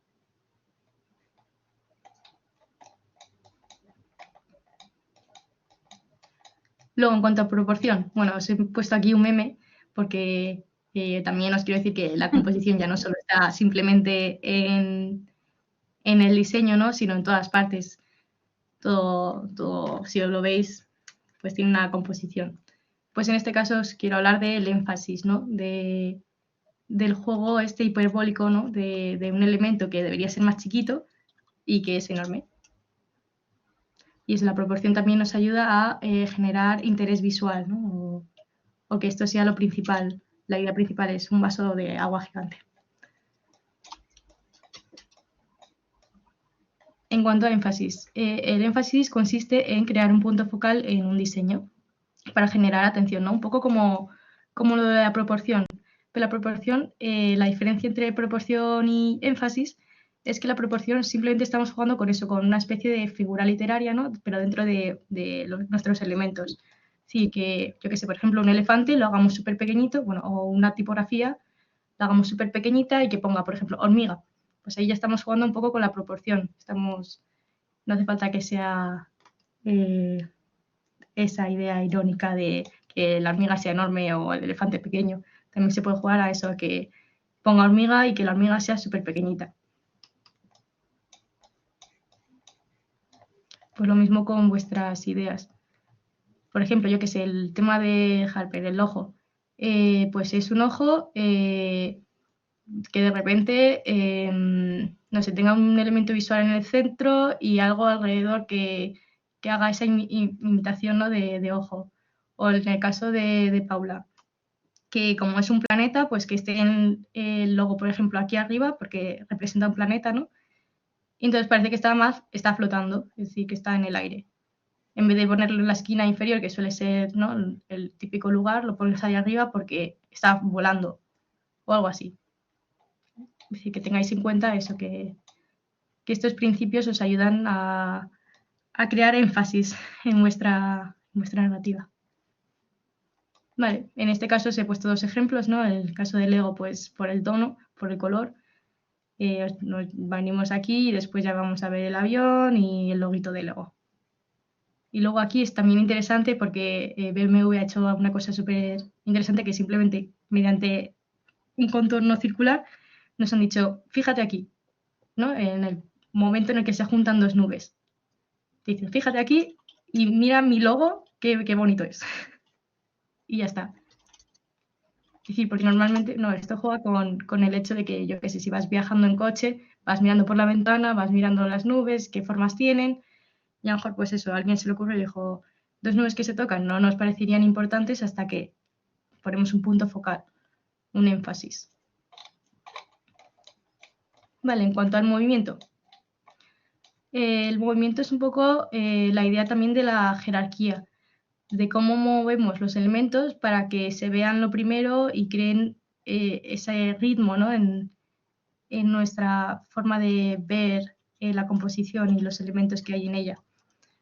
Luego, en cuanto a proporción, bueno, os he puesto aquí un meme porque también os quiero decir que la composición ya no solo está simplemente en el diseño, ¿no? Sino en todas partes. Todo, si os lo veis, pues tiene una composición. Pues en este caso os quiero hablar del énfasis, ¿no? Del juego este hiperbólico, ¿no? De un elemento que debería ser más chiquito y que es enorme. Y es la proporción también nos ayuda a generar interés visual, ¿no? O que esto sea lo principal. La idea principal es un vaso de agua gigante. En cuanto a énfasis, el énfasis consiste en crear un punto focal en un diseño para generar atención, ¿no? Un poco como lo de la proporción. Pero la proporción, la diferencia entre proporción y énfasis es que la proporción simplemente estamos jugando con eso, con una especie de figura literaria, ¿no? Pero dentro de nuestros elementos. Sí, que yo que sé, por ejemplo, un elefante lo hagamos súper pequeñito, bueno, o una tipografía la hagamos súper pequeñita y que ponga, por ejemplo, hormiga. Pues ahí ya estamos jugando un poco con la proporción. No hace falta que sea esa idea irónica de que la hormiga sea enorme o el elefante pequeño. También se puede jugar a eso, a que ponga hormiga y que la hormiga sea súper pequeñita. Pues lo mismo con vuestras ideas. Por ejemplo, yo que sé, el tema de Harper, el ojo. Pues es un ojo que de repente, no sé, tenga un elemento visual en el centro y algo alrededor que haga esa imitación, ¿no? de ojo. O en el caso de Paula, que como es un planeta, pues que esté en el logo, por ejemplo, aquí arriba, porque representa un planeta, ¿no? Y entonces parece que está flotando, es decir, que está en el aire. En vez de ponerlo en la esquina inferior, que suele ser, ¿no? el típico lugar, lo pones ahí arriba porque está volando o algo así. Es decir, que tengáis en cuenta eso, que estos principios os ayudan a crear énfasis en vuestra narrativa. Vale, en este caso os he puesto dos ejemplos, ¿no? En el caso del Lego, pues por el tono, por el color. Nos venimos aquí y después ya vamos a ver el avión y el loguito del Lego. Y luego aquí es también interesante porque BMW ha hecho una cosa súper interesante que simplemente mediante un contorno circular nos han dicho, fíjate aquí, ¿no? En el momento en el que se juntan dos nubes. Te dicen, fíjate aquí y mira mi logo, qué bonito es. Y ya está. Es decir, porque normalmente, no, esto juega con el hecho de que, yo qué sé, si vas viajando en coche, vas mirando por la ventana, vas mirando las nubes, qué formas tienen, y a lo mejor, pues eso, a alguien se le ocurre y dijo, dos nubes que se tocan no nos parecerían importantes hasta que ponemos un punto focal, un énfasis. Vale, en cuanto al movimiento. El movimiento es un poco la idea también de la jerarquía, de cómo movemos los elementos para que se vean lo primero y creen ese ritmo, ¿no? en nuestra forma de ver la composición y los elementos que hay en ella.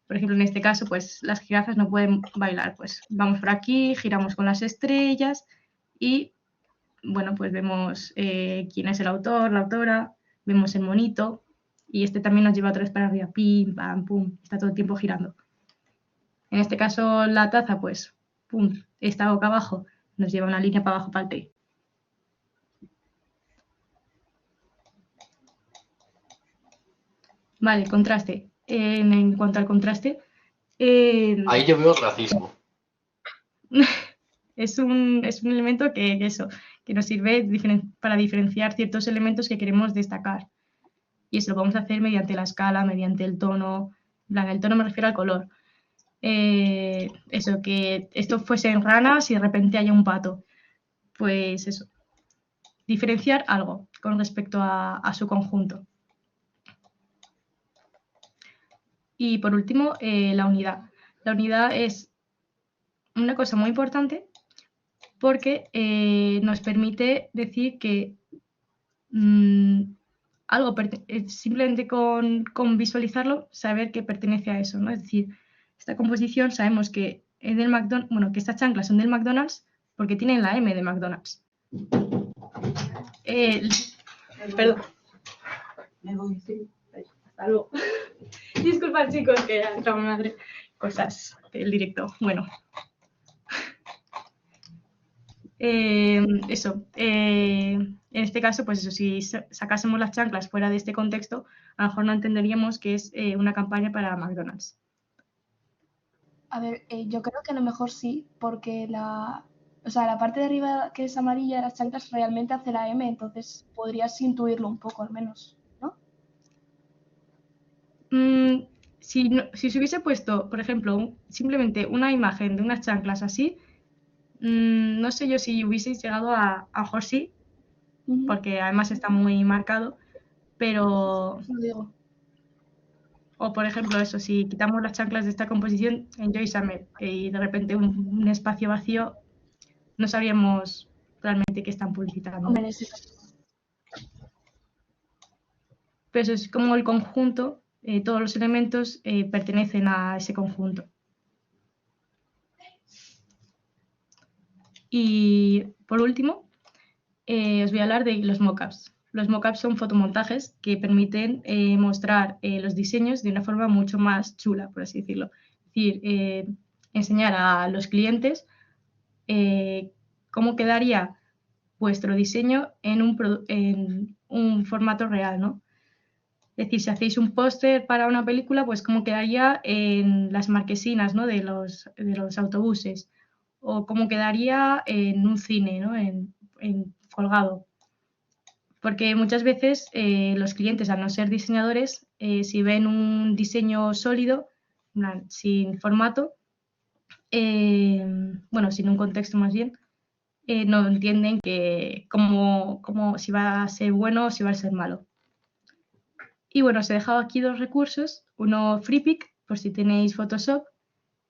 Por ejemplo, en este caso, pues las jirafas no pueden bailar, pues vamos por aquí, giramos con las estrellas y, bueno, pues vemos quién es el autor, la autora, vemos el monito y este también nos lleva otra vez para arriba, pim, pam, pum, está todo el tiempo girando. En este caso, la taza, pues, pum, está boca abajo, nos lleva una línea para abajo para el té. Vale, contraste. En cuanto al contraste... Ahí yo veo racismo. es un elemento que nos sirve para diferenciar ciertos elementos que queremos destacar. Y eso lo vamos a hacer mediante la escala, mediante el tono. El tono me refiero al color. Eso, que esto fuese en ranas y de repente haya un pato. Pues eso. Diferenciar algo con respecto a su conjunto. Y por último, la unidad. La unidad es una cosa muy importante porque nos permite decir que algo simplemente con visualizarlo, saber que pertenece a eso, ¿no? Es decir, esta composición sabemos que es del McDonald's, bueno, que estas chanclas son del McDonald's porque tienen la M de McDonald's. Perdón. Me voy, sí. Hasta luego. Disculpad, chicos, que ya entra mi madre. Cosas del directo. Bueno. Eso. En este caso, pues eso, si sacásemos las chanclas fuera de este contexto, a lo mejor no entenderíamos que es una campaña para McDonald's. A ver, yo creo que a lo mejor sí, porque la parte de arriba que es amarilla de las chanclas realmente hace la M, entonces podrías intuirlo un poco al menos, ¿no? Si se hubiese puesto, por ejemplo, simplemente una imagen de unas chanclas así, no sé yo si hubieseis llegado a mejor sí, porque además está muy marcado, pero... Lo digo. O por ejemplo eso, si quitamos las chanclas de esta composición, Enjoy Summer, y de repente un espacio vacío, no sabríamos realmente qué están publicitando. pero eso es como el conjunto, todos los elementos pertenecen a ese conjunto. Y por último, os voy a hablar de los mockups. Los mockups son fotomontajes que permiten mostrar los diseños de una forma mucho más chula, por así decirlo. Es decir, enseñar a los clientes cómo quedaría vuestro diseño en un formato real, ¿no? Es decir, si hacéis un póster para una película, pues cómo quedaría en las marquesinas, ¿no? de los autobuses, o cómo quedaría en un cine, ¿no? Colgado. Porque muchas veces los clientes, al no ser diseñadores, si ven un diseño sólido, sin formato, bueno, sin un contexto más bien, no entienden si va a ser bueno o si va a ser malo. Y bueno, os he dejado aquí dos recursos, uno FreePic, por si tenéis Photoshop,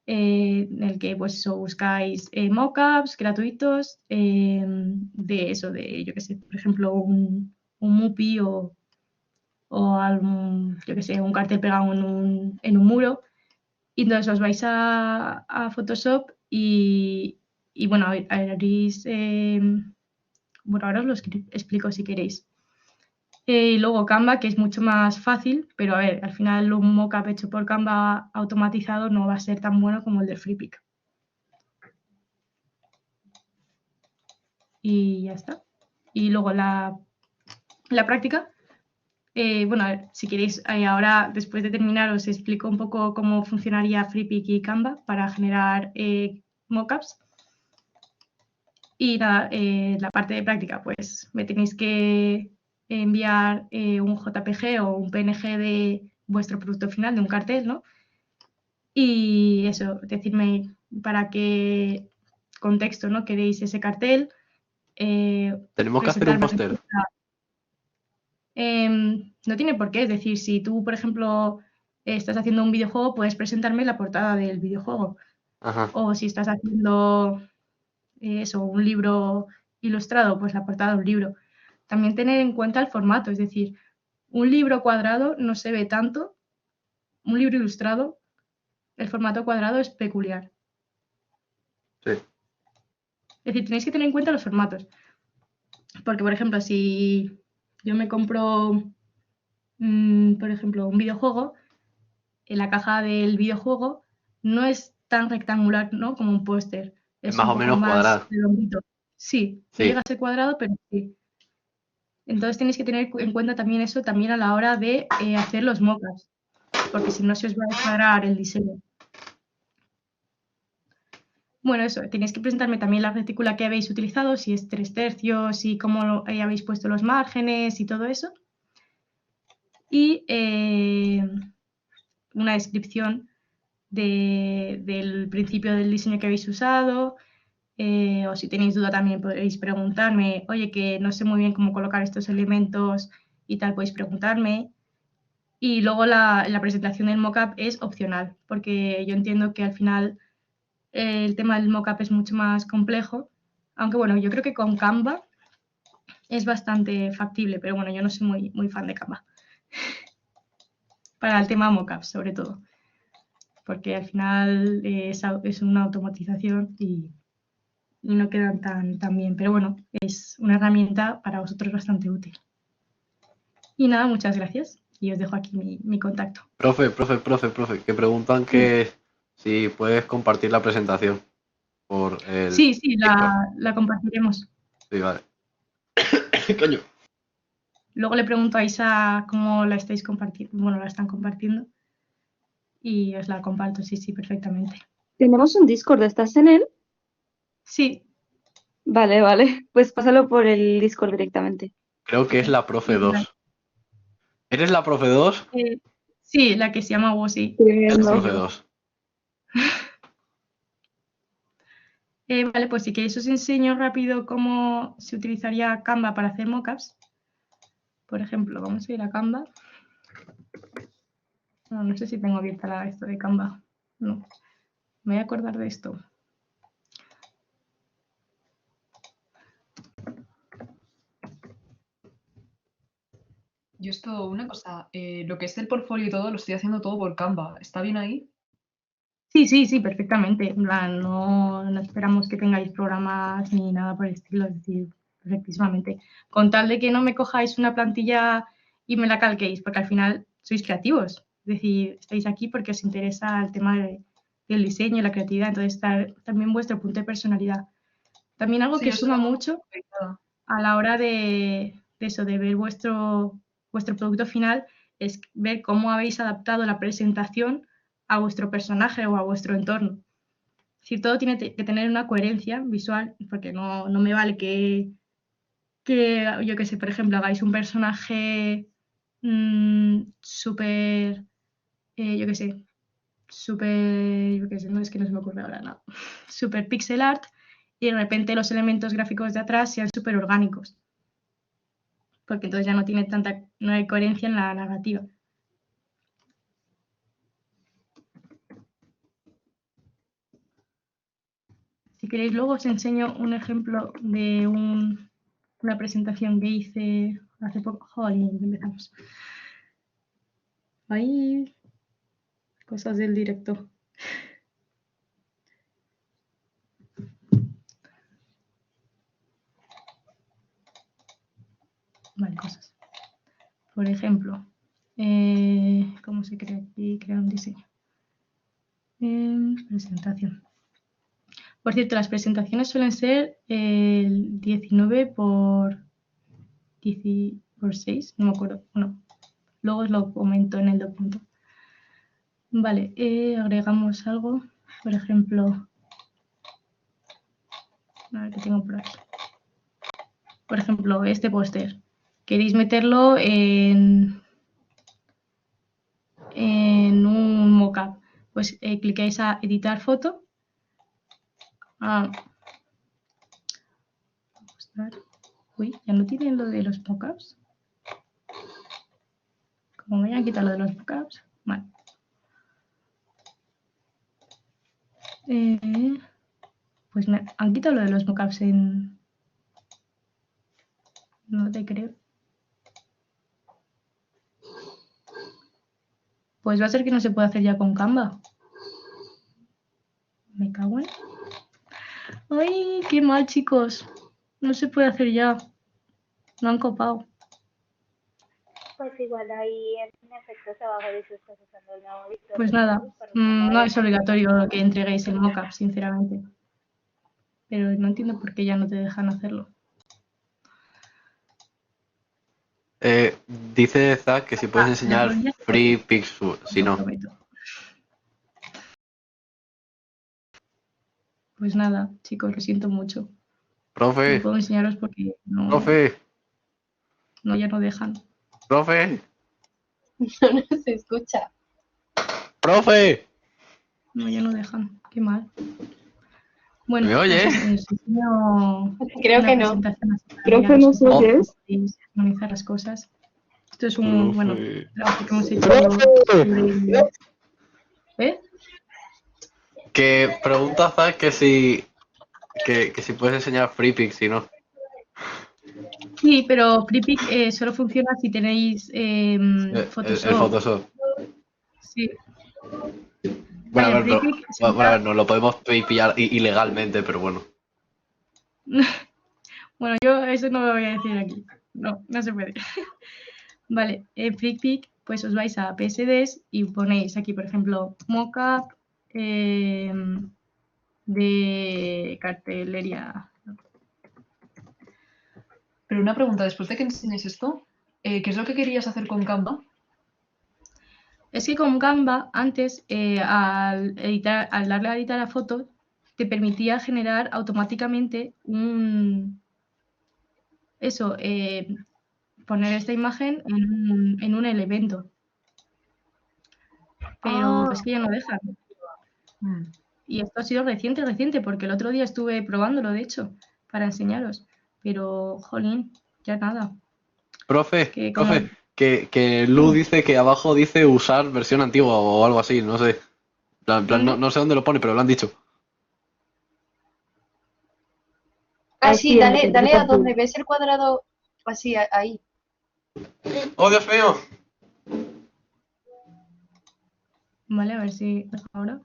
en el que pues eso, buscáis mockups gratuitos de eso, de yo que sé, por ejemplo, un Mupi o algún, yo que sé, un cartel pegado en un muro. Y entonces os vais a Photoshop y bueno, haréis, bueno, ahora os lo explico si queréis. Y luego Canva, que es mucho más fácil, pero a ver, al final un mockup hecho por Canva automatizado no va a ser tan bueno como el de FreePic. Y ya está. Y luego la práctica. Bueno, a ver, si queréis, ahora después de terminar os explico un poco cómo funcionaría FreePic y Canva para generar mockups. Y nada, la parte de práctica, pues me tenéis que enviar un JPG o un PNG de vuestro producto final, de un cartel, ¿no? Y eso, decirme para qué contexto, ¿no? Queréis ese cartel. Tenemos que hacer un póster. No tiene por qué, es decir, si tú, por ejemplo, estás haciendo un videojuego, puedes presentarme la portada del videojuego. Ajá. O si estás haciendo eso, un libro ilustrado, pues la portada de un libro. También tener en cuenta el formato, es decir, un libro cuadrado no se ve tanto, un libro ilustrado, el formato cuadrado es peculiar. Sí. Es decir, tenéis que tener en cuenta los formatos. Porque, por ejemplo, si yo me compro, por ejemplo, un videojuego, en la caja del videojuego no es tan rectangular, ¿no? Como un póster. Es Es más un o poco menos más cuadrado. redondito. Sí, no Sí. llega a ser cuadrado, pero sí. Entonces tenéis que tener en cuenta también eso también a la hora de hacer los mockups, porque si no se os va a descuadrar el diseño. Bueno, eso, tenéis que presentarme también la retícula que habéis utilizado, si es 3 tercios y cómo habéis puesto los márgenes y todo eso. Y una descripción del principio del diseño que habéis usado. O si tenéis duda también podéis preguntarme, oye, que no sé muy bien cómo colocar estos elementos y tal, podéis preguntarme. Y luego la presentación del mockup es opcional, porque yo entiendo que al final el tema del mockup es mucho más complejo, aunque bueno, yo creo que con Canva es bastante factible, pero bueno, yo no soy muy fan de Canva. Para el tema mockup, sobre todo, porque al final es una automatización y no quedan tan bien, pero bueno, es una herramienta para vosotros bastante útil. Y nada, muchas gracias y os dejo aquí mi contacto. Profe, que preguntan que si puedes compartir la presentación por el... Sí, la compartiremos. Sí, vale. Coño. Luego le pregunto a Isa cómo la estáis compartiendo, bueno, la están compartiendo y os la comparto, sí, perfectamente. Tenemos un Discord, ¿estás en él? Sí. Vale, pues pásalo por el Discord directamente. Creo que es la profe 2. ¿Eres la profe 2? Sí, la que se llama Wosi. Es la profe 2. Vale, pues si queréis os enseño rápido cómo se utilizaría Canva para hacer mockups. Por ejemplo, vamos a ir a Canva. No sé si tengo abierta esto de Canva. No. Me voy a acordar de esto. Yo esto, una cosa, lo que es el portfolio y todo, lo estoy haciendo todo por Canva. ¿Está bien ahí? Sí, perfectamente. En plan, no esperamos que tengáis programas ni nada por el estilo, es decir, perfectísimamente. Con tal de que no me cojáis una plantilla y me la calquéis, porque al final sois creativos. Es decir, estáis aquí porque os interesa el tema del diseño y la creatividad, entonces está también vuestro punto de personalidad. También algo Sí, que yo suma estaba mucho a la hora de eso, de ver vuestro producto final, es ver cómo habéis adaptado la presentación a vuestro personaje o a vuestro entorno. Es decir, todo tiene que tener una coherencia visual, porque no me vale yo qué sé, por ejemplo, hagáis un personaje súper, yo qué sé, yo qué sé, no es que no se me ocurre ahora nada, súper pixel art y de repente los elementos gráficos de atrás sean súper orgánicos, porque entonces ya no hay coherencia en la narrativa. Si queréis, luego os enseño un ejemplo de una presentación que hice hace poco. Jolín, empezamos. Ahí, cosas del directo. Vale, cosas. Por ejemplo, ¿cómo se crea aquí? Crear un diseño. Presentación. Por cierto, las presentaciones suelen ser el 19 por 6, no me acuerdo. Bueno, luego os lo comento en el documento. Vale, agregamos algo. Por ejemplo, a ver qué tengo por aquí. Por ejemplo, este póster. Queréis meterlo en un mockup. Pues clicáis a editar foto. Uy, ya no tienen lo de los mockups. Como me voy a quitar lo de los mockups. Vale. Pues me han quitado lo de los mockups en... No te creo. Pues va a ser que no se puede hacer ya con Canva. Me cago en... ¡Ay, qué mal, chicos! No se puede hacer ya. No han copado. Pues igual ahí en efecto se va a ver si estás usando el nuevo editor. Pues nada, no es obligatorio que entreguéis el mockup, sinceramente. Pero no entiendo por qué ya no te dejan hacerlo. Dice Zach que si puedes enseñar Free Pixel, si no. Pues nada, chicos, lo siento mucho. Profe. No puedo enseñaros porque no. Profe. No, ya no dejan. Profe. No se escucha. Profe. No, ya no dejan. Qué mal. Bueno, ¿Me oyes? Pues, Creo que no. Profe, ¿no se oyes? Organizar las cosas. Esto es un trabajo que hemos hecho. ¿Eh? Que pregunta Zach que si puedes enseñar FreePix, si no. Sí, pero FreePic solo funciona si tenéis Photoshop. El Photoshop. Sí. Bueno, a ver, nos lo podemos pillar ilegalmente, pero bueno. Bueno, yo eso no lo voy a decir aquí. No se puede. Vale, en FreePic, pues os vais a PSDs y ponéis aquí, por ejemplo, mockup de cartelería. Pero una pregunta, después de que enseñes esto, ¿qué es lo que querías hacer con Canva? Es que con Canva, antes, al darle a editar a fotos, te permitía generar automáticamente poner esta imagen en un elemento. Pero es que ya no dejan. Y esto ha sido reciente, porque el otro día estuve probándolo, de hecho, para enseñaros. Pero, jolín, ya nada. Profe, que Lu dice que abajo dice usar versión antigua o algo así, no sé. No sé dónde lo pone, pero lo han dicho. Ah, sí, dale a donde ves el cuadrado, así, ahí. ¡Oh, Dios mío! Vale, a ver si ahora.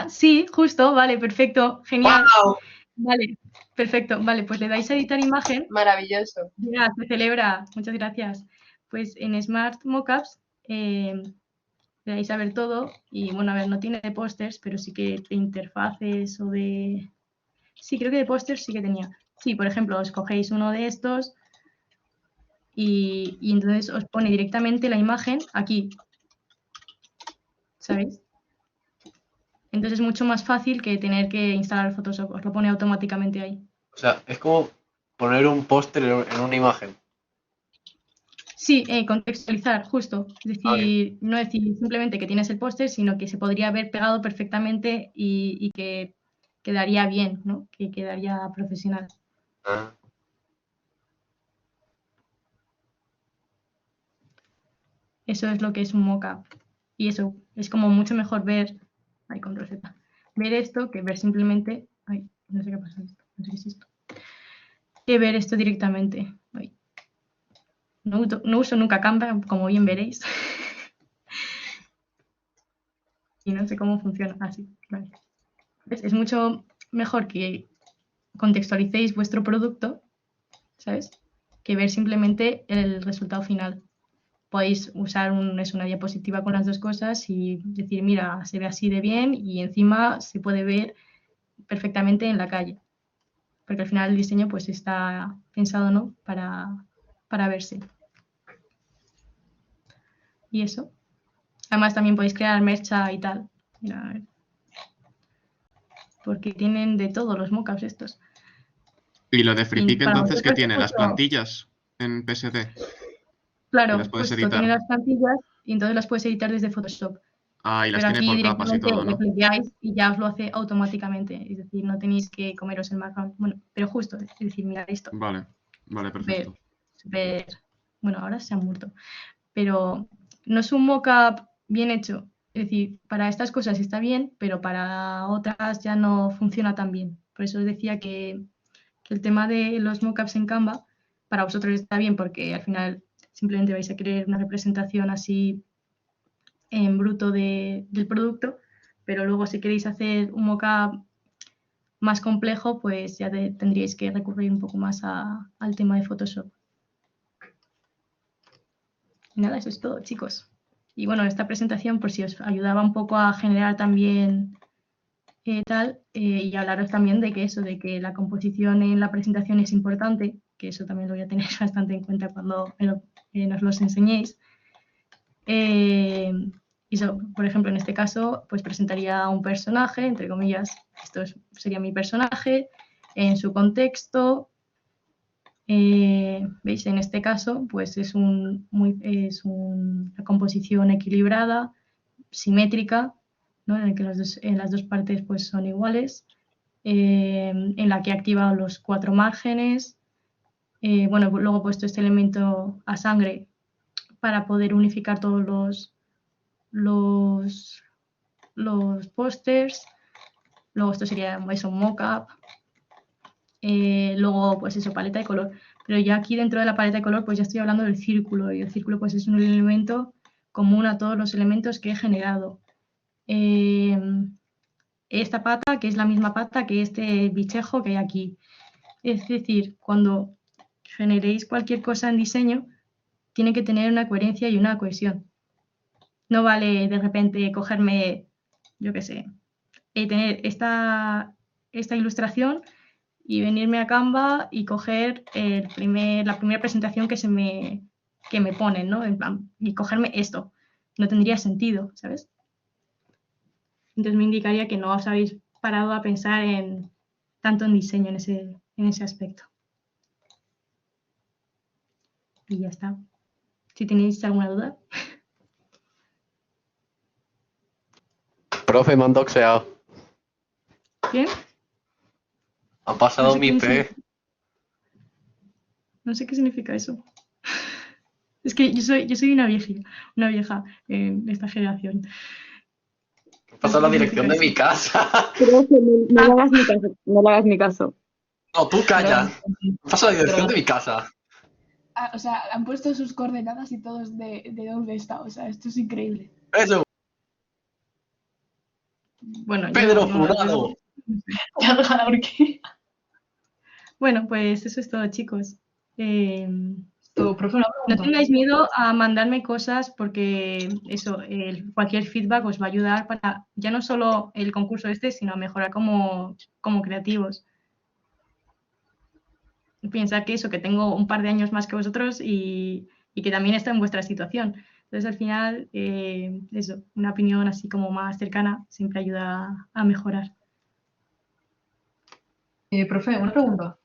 Sí, justo, vale, perfecto, genial. ¡Wow! Vale, perfecto, vale, pues le dais a editar imagen. Maravilloso. Ya, se celebra, muchas gracias. Pues en Smart Mockups le dais a ver todo y bueno, a ver, no tiene de pósters, pero sí que de interfaces o de... Sí, creo que de pósters sí que tenía. Sí, por ejemplo, os cogéis uno de estos y entonces os pone directamente la imagen aquí, ¿sabéis? Entonces es mucho más fácil que tener que instalar Photoshop, os lo pone automáticamente ahí. O sea, es como poner un póster en una imagen. Sí, contextualizar, justo. Es Ah, bien. decir, no decir simplemente que tienes el póster, sino que se podría haber pegado perfectamente y que quedaría bien, ¿no? Que quedaría profesional. Ah. Eso es lo que es un mockup. Y eso es como mucho mejor ver, ay, control Z, ver esto que ver simplemente, ay, no sé qué pasa esto, no sé qué es esto, que ver esto directamente. Ay. No uso nunca Canva, como bien veréis. Y no sé cómo funciona. Así, vale. Es mucho mejor que contextualicéis vuestro producto, ¿sabes? Que ver simplemente el resultado final. Podéis usar una diapositiva con las dos cosas y decir, mira, se ve así de bien y encima se puede ver perfectamente en la calle. Porque al final el diseño pues está pensado, ¿no? Para verse. Y eso. Además también podéis crear mercha y tal. Mira, a ver. Porque tienen de todo los mockups estos. ¿Y lo de FreePic Para entonces qué vosotros es tiene? ¿Las mucho... plantillas en PSD? ¿Y las Claro, puedes justo, tiene editar? las plantillas y entonces las puedes editar desde Photoshop. Ah, y las Pero tiene aquí por capas y directamente todo, le ¿no? cliqueáis y ya os lo hace automáticamente. Es decir, no tenéis que comeros el markdown. Bueno, pero justo, es decir, mira esto. Vale, vale, Súper, perfecto. súper... Bueno, ahora se ha muerto. Pero no es un mockup bien hecho. Es decir, para estas cosas está bien, pero para otras ya no funciona tan bien. Por eso os decía que el tema de los mockups en Canva para vosotros está bien porque al final simplemente vais a querer una representación así en bruto del producto, pero luego si queréis hacer un mockup más complejo, pues ya tendríais que recurrir un poco más al tema de Photoshop. Y nada, eso es todo, chicos. Y bueno, esta presentación, por si os ayudaba un poco a generar también y hablaros también de que eso, de que la composición en la presentación es importante, que eso también lo voy a tener bastante en cuenta cuando nos los enseñéis. Y eso, por ejemplo, en este caso, pues presentaría un personaje, entre comillas, sería mi personaje, en su contexto. ¿Veis? En este caso, pues es una composición equilibrada, simétrica, ¿no? En el que las dos partes pues, son iguales, en la que he activado los 4 márgenes. Bueno, luego he puesto este elemento a sangre para poder unificar todos los pósters. Luego esto sería un mockup. Luego, pues eso, paleta de color. Pero ya aquí dentro de la paleta de color, pues ya estoy hablando del círculo. Y el círculo, pues es un elemento común a todos los elementos que he generado. Esta pata, que es la misma pata que este bichejo que hay aquí. Es decir, cuando generéis cualquier cosa en diseño, tiene que tener una coherencia y una cohesión. No vale de repente cogerme, yo qué sé, tener esta ilustración y venirme a Canva y coger la primera presentación que me ponen, ¿no? En plan, y cogerme esto. No tendría sentido, ¿sabes? Entonces me indicaría que no os habéis parado a pensar tanto en diseño en ese aspecto. Y ya está. Si tenéis alguna duda. Profe, me han doxeado. ¿Quién? Han pasado No sé mi quién IP. No sé qué significa eso. Es que yo soy una vieja en esta generación. Pasa la dirección de mi casa. Creo que no le hagas ni caso, no le hagas ni caso. No, tú calla. Pero- Pasa la dirección pero- de mi casa. O sea, han puesto sus coordenadas y todos de dónde está. O sea, esto es increíble. Eso, Bueno, yo Pedro no lo Funado. veo. Ya deja la horquilla. Bueno, pues eso es todo, chicos. Todo, profe, una No pregunta. tengáis miedo a mandarme cosas porque eso, cualquier feedback os va a ayudar para ya no solo el concurso este, sino a mejorar como creativos. Piensa que eso, que tengo un par de años más que vosotros y que también está en vuestra situación. Entonces, al final, eso, una opinión así como más cercana siempre ayuda a mejorar. Profe, una pregunta.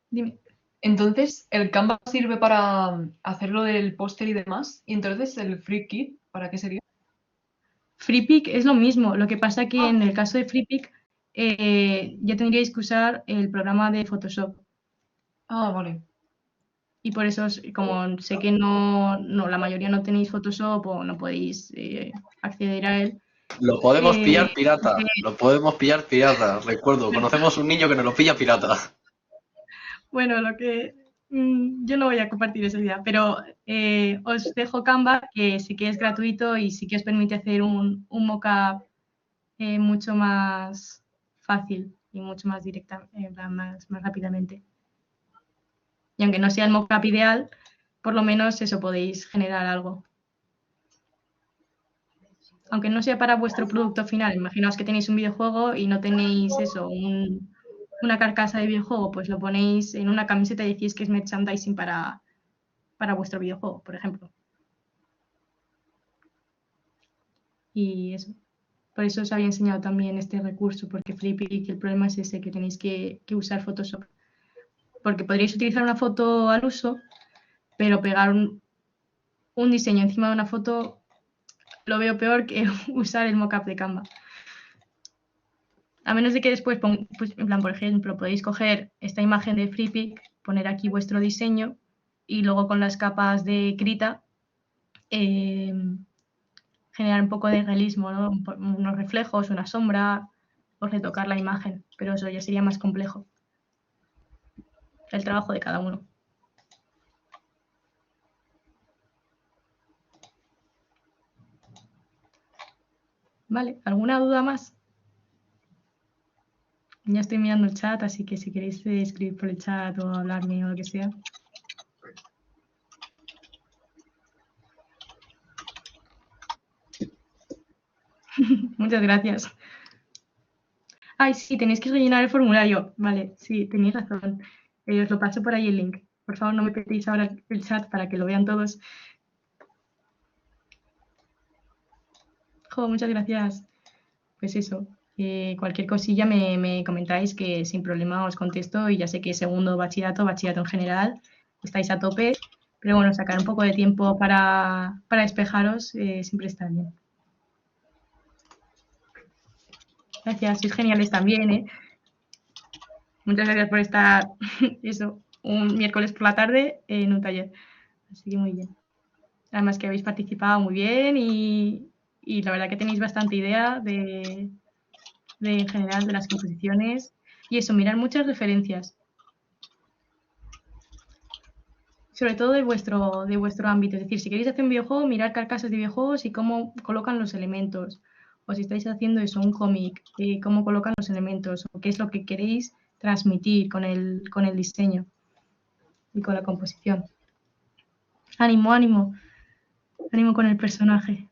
Dime. Entonces, ¿el Canva sirve para hacer lo del póster y demás? ¿Y entonces el Free Kit para qué sería? FreePic es lo mismo, lo que pasa que en el caso de FreePic ya tendríais que usar el programa de Photoshop. Ah, vale. Y por eso, como sé que no, la mayoría no tenéis Photoshop o no podéis acceder a él. Lo podemos pillar pirata. porque- Lo podemos pillar pirata. Recuerdo, conocemos un niño que nos lo pilla pirata. Bueno, yo no voy a compartir esa idea, pero os dejo Canva, que sí que es gratuito y sí que os permite hacer un mockup mucho más fácil y mucho más directa, más rápidamente. Y aunque no sea el mockup ideal, por lo menos eso podéis generar algo. Aunque no sea para vuestro producto final, imaginaos que tenéis un videojuego y no tenéis eso, una carcasa de videojuego, pues lo ponéis en una camiseta y decís que es merchandising para vuestro videojuego, por ejemplo. Y eso. Por eso os había enseñado también este recurso, porque FreePic, el problema es ese, que tenéis que usar Photoshop. Porque podríais utilizar una foto al uso, pero pegar un diseño encima de una foto lo veo peor que usar el mockup de Canva. A menos de que después, pues, en plan, por ejemplo, podéis coger esta imagen de FreePic, poner aquí vuestro diseño y luego con las capas de Krita generar un poco de realismo, ¿no? Unos reflejos, una sombra o retocar la imagen, pero eso ya sería más complejo. El trabajo de cada uno. Vale, ¿alguna duda más? Ya estoy mirando el chat, así que si queréis escribir por el chat o hablarme o lo que sea. Muchas gracias. Ay, sí, tenéis que rellenar el formulario. Vale, sí, tenéis razón. Os lo paso por ahí el link. Por favor, no me petéis ahora el chat para que lo vean todos. Jo, muchas gracias. Pues eso, cualquier cosilla me comentáis que sin problema os contesto y ya sé que segundo bachillerato en general, estáis a tope, pero bueno, sacar un poco de tiempo para despejaros siempre está bien. Gracias, sois geniales también, ¿eh? Muchas gracias por estar, eso, un miércoles por la tarde en un taller. Así que muy bien. Además que habéis participado muy bien y la verdad que tenéis bastante idea de en general de las composiciones y eso, mirar muchas referencias. Sobre todo de vuestro ámbito. Es decir, si queréis hacer un videojuego, mirar carcasas de videojuegos y cómo colocan los elementos. O si estáis haciendo eso, un cómic, cómo colocan los elementos, o qué es lo que queréis transmitir con el diseño y con la composición. Ánimo, ánimo. Ánimo con el personaje.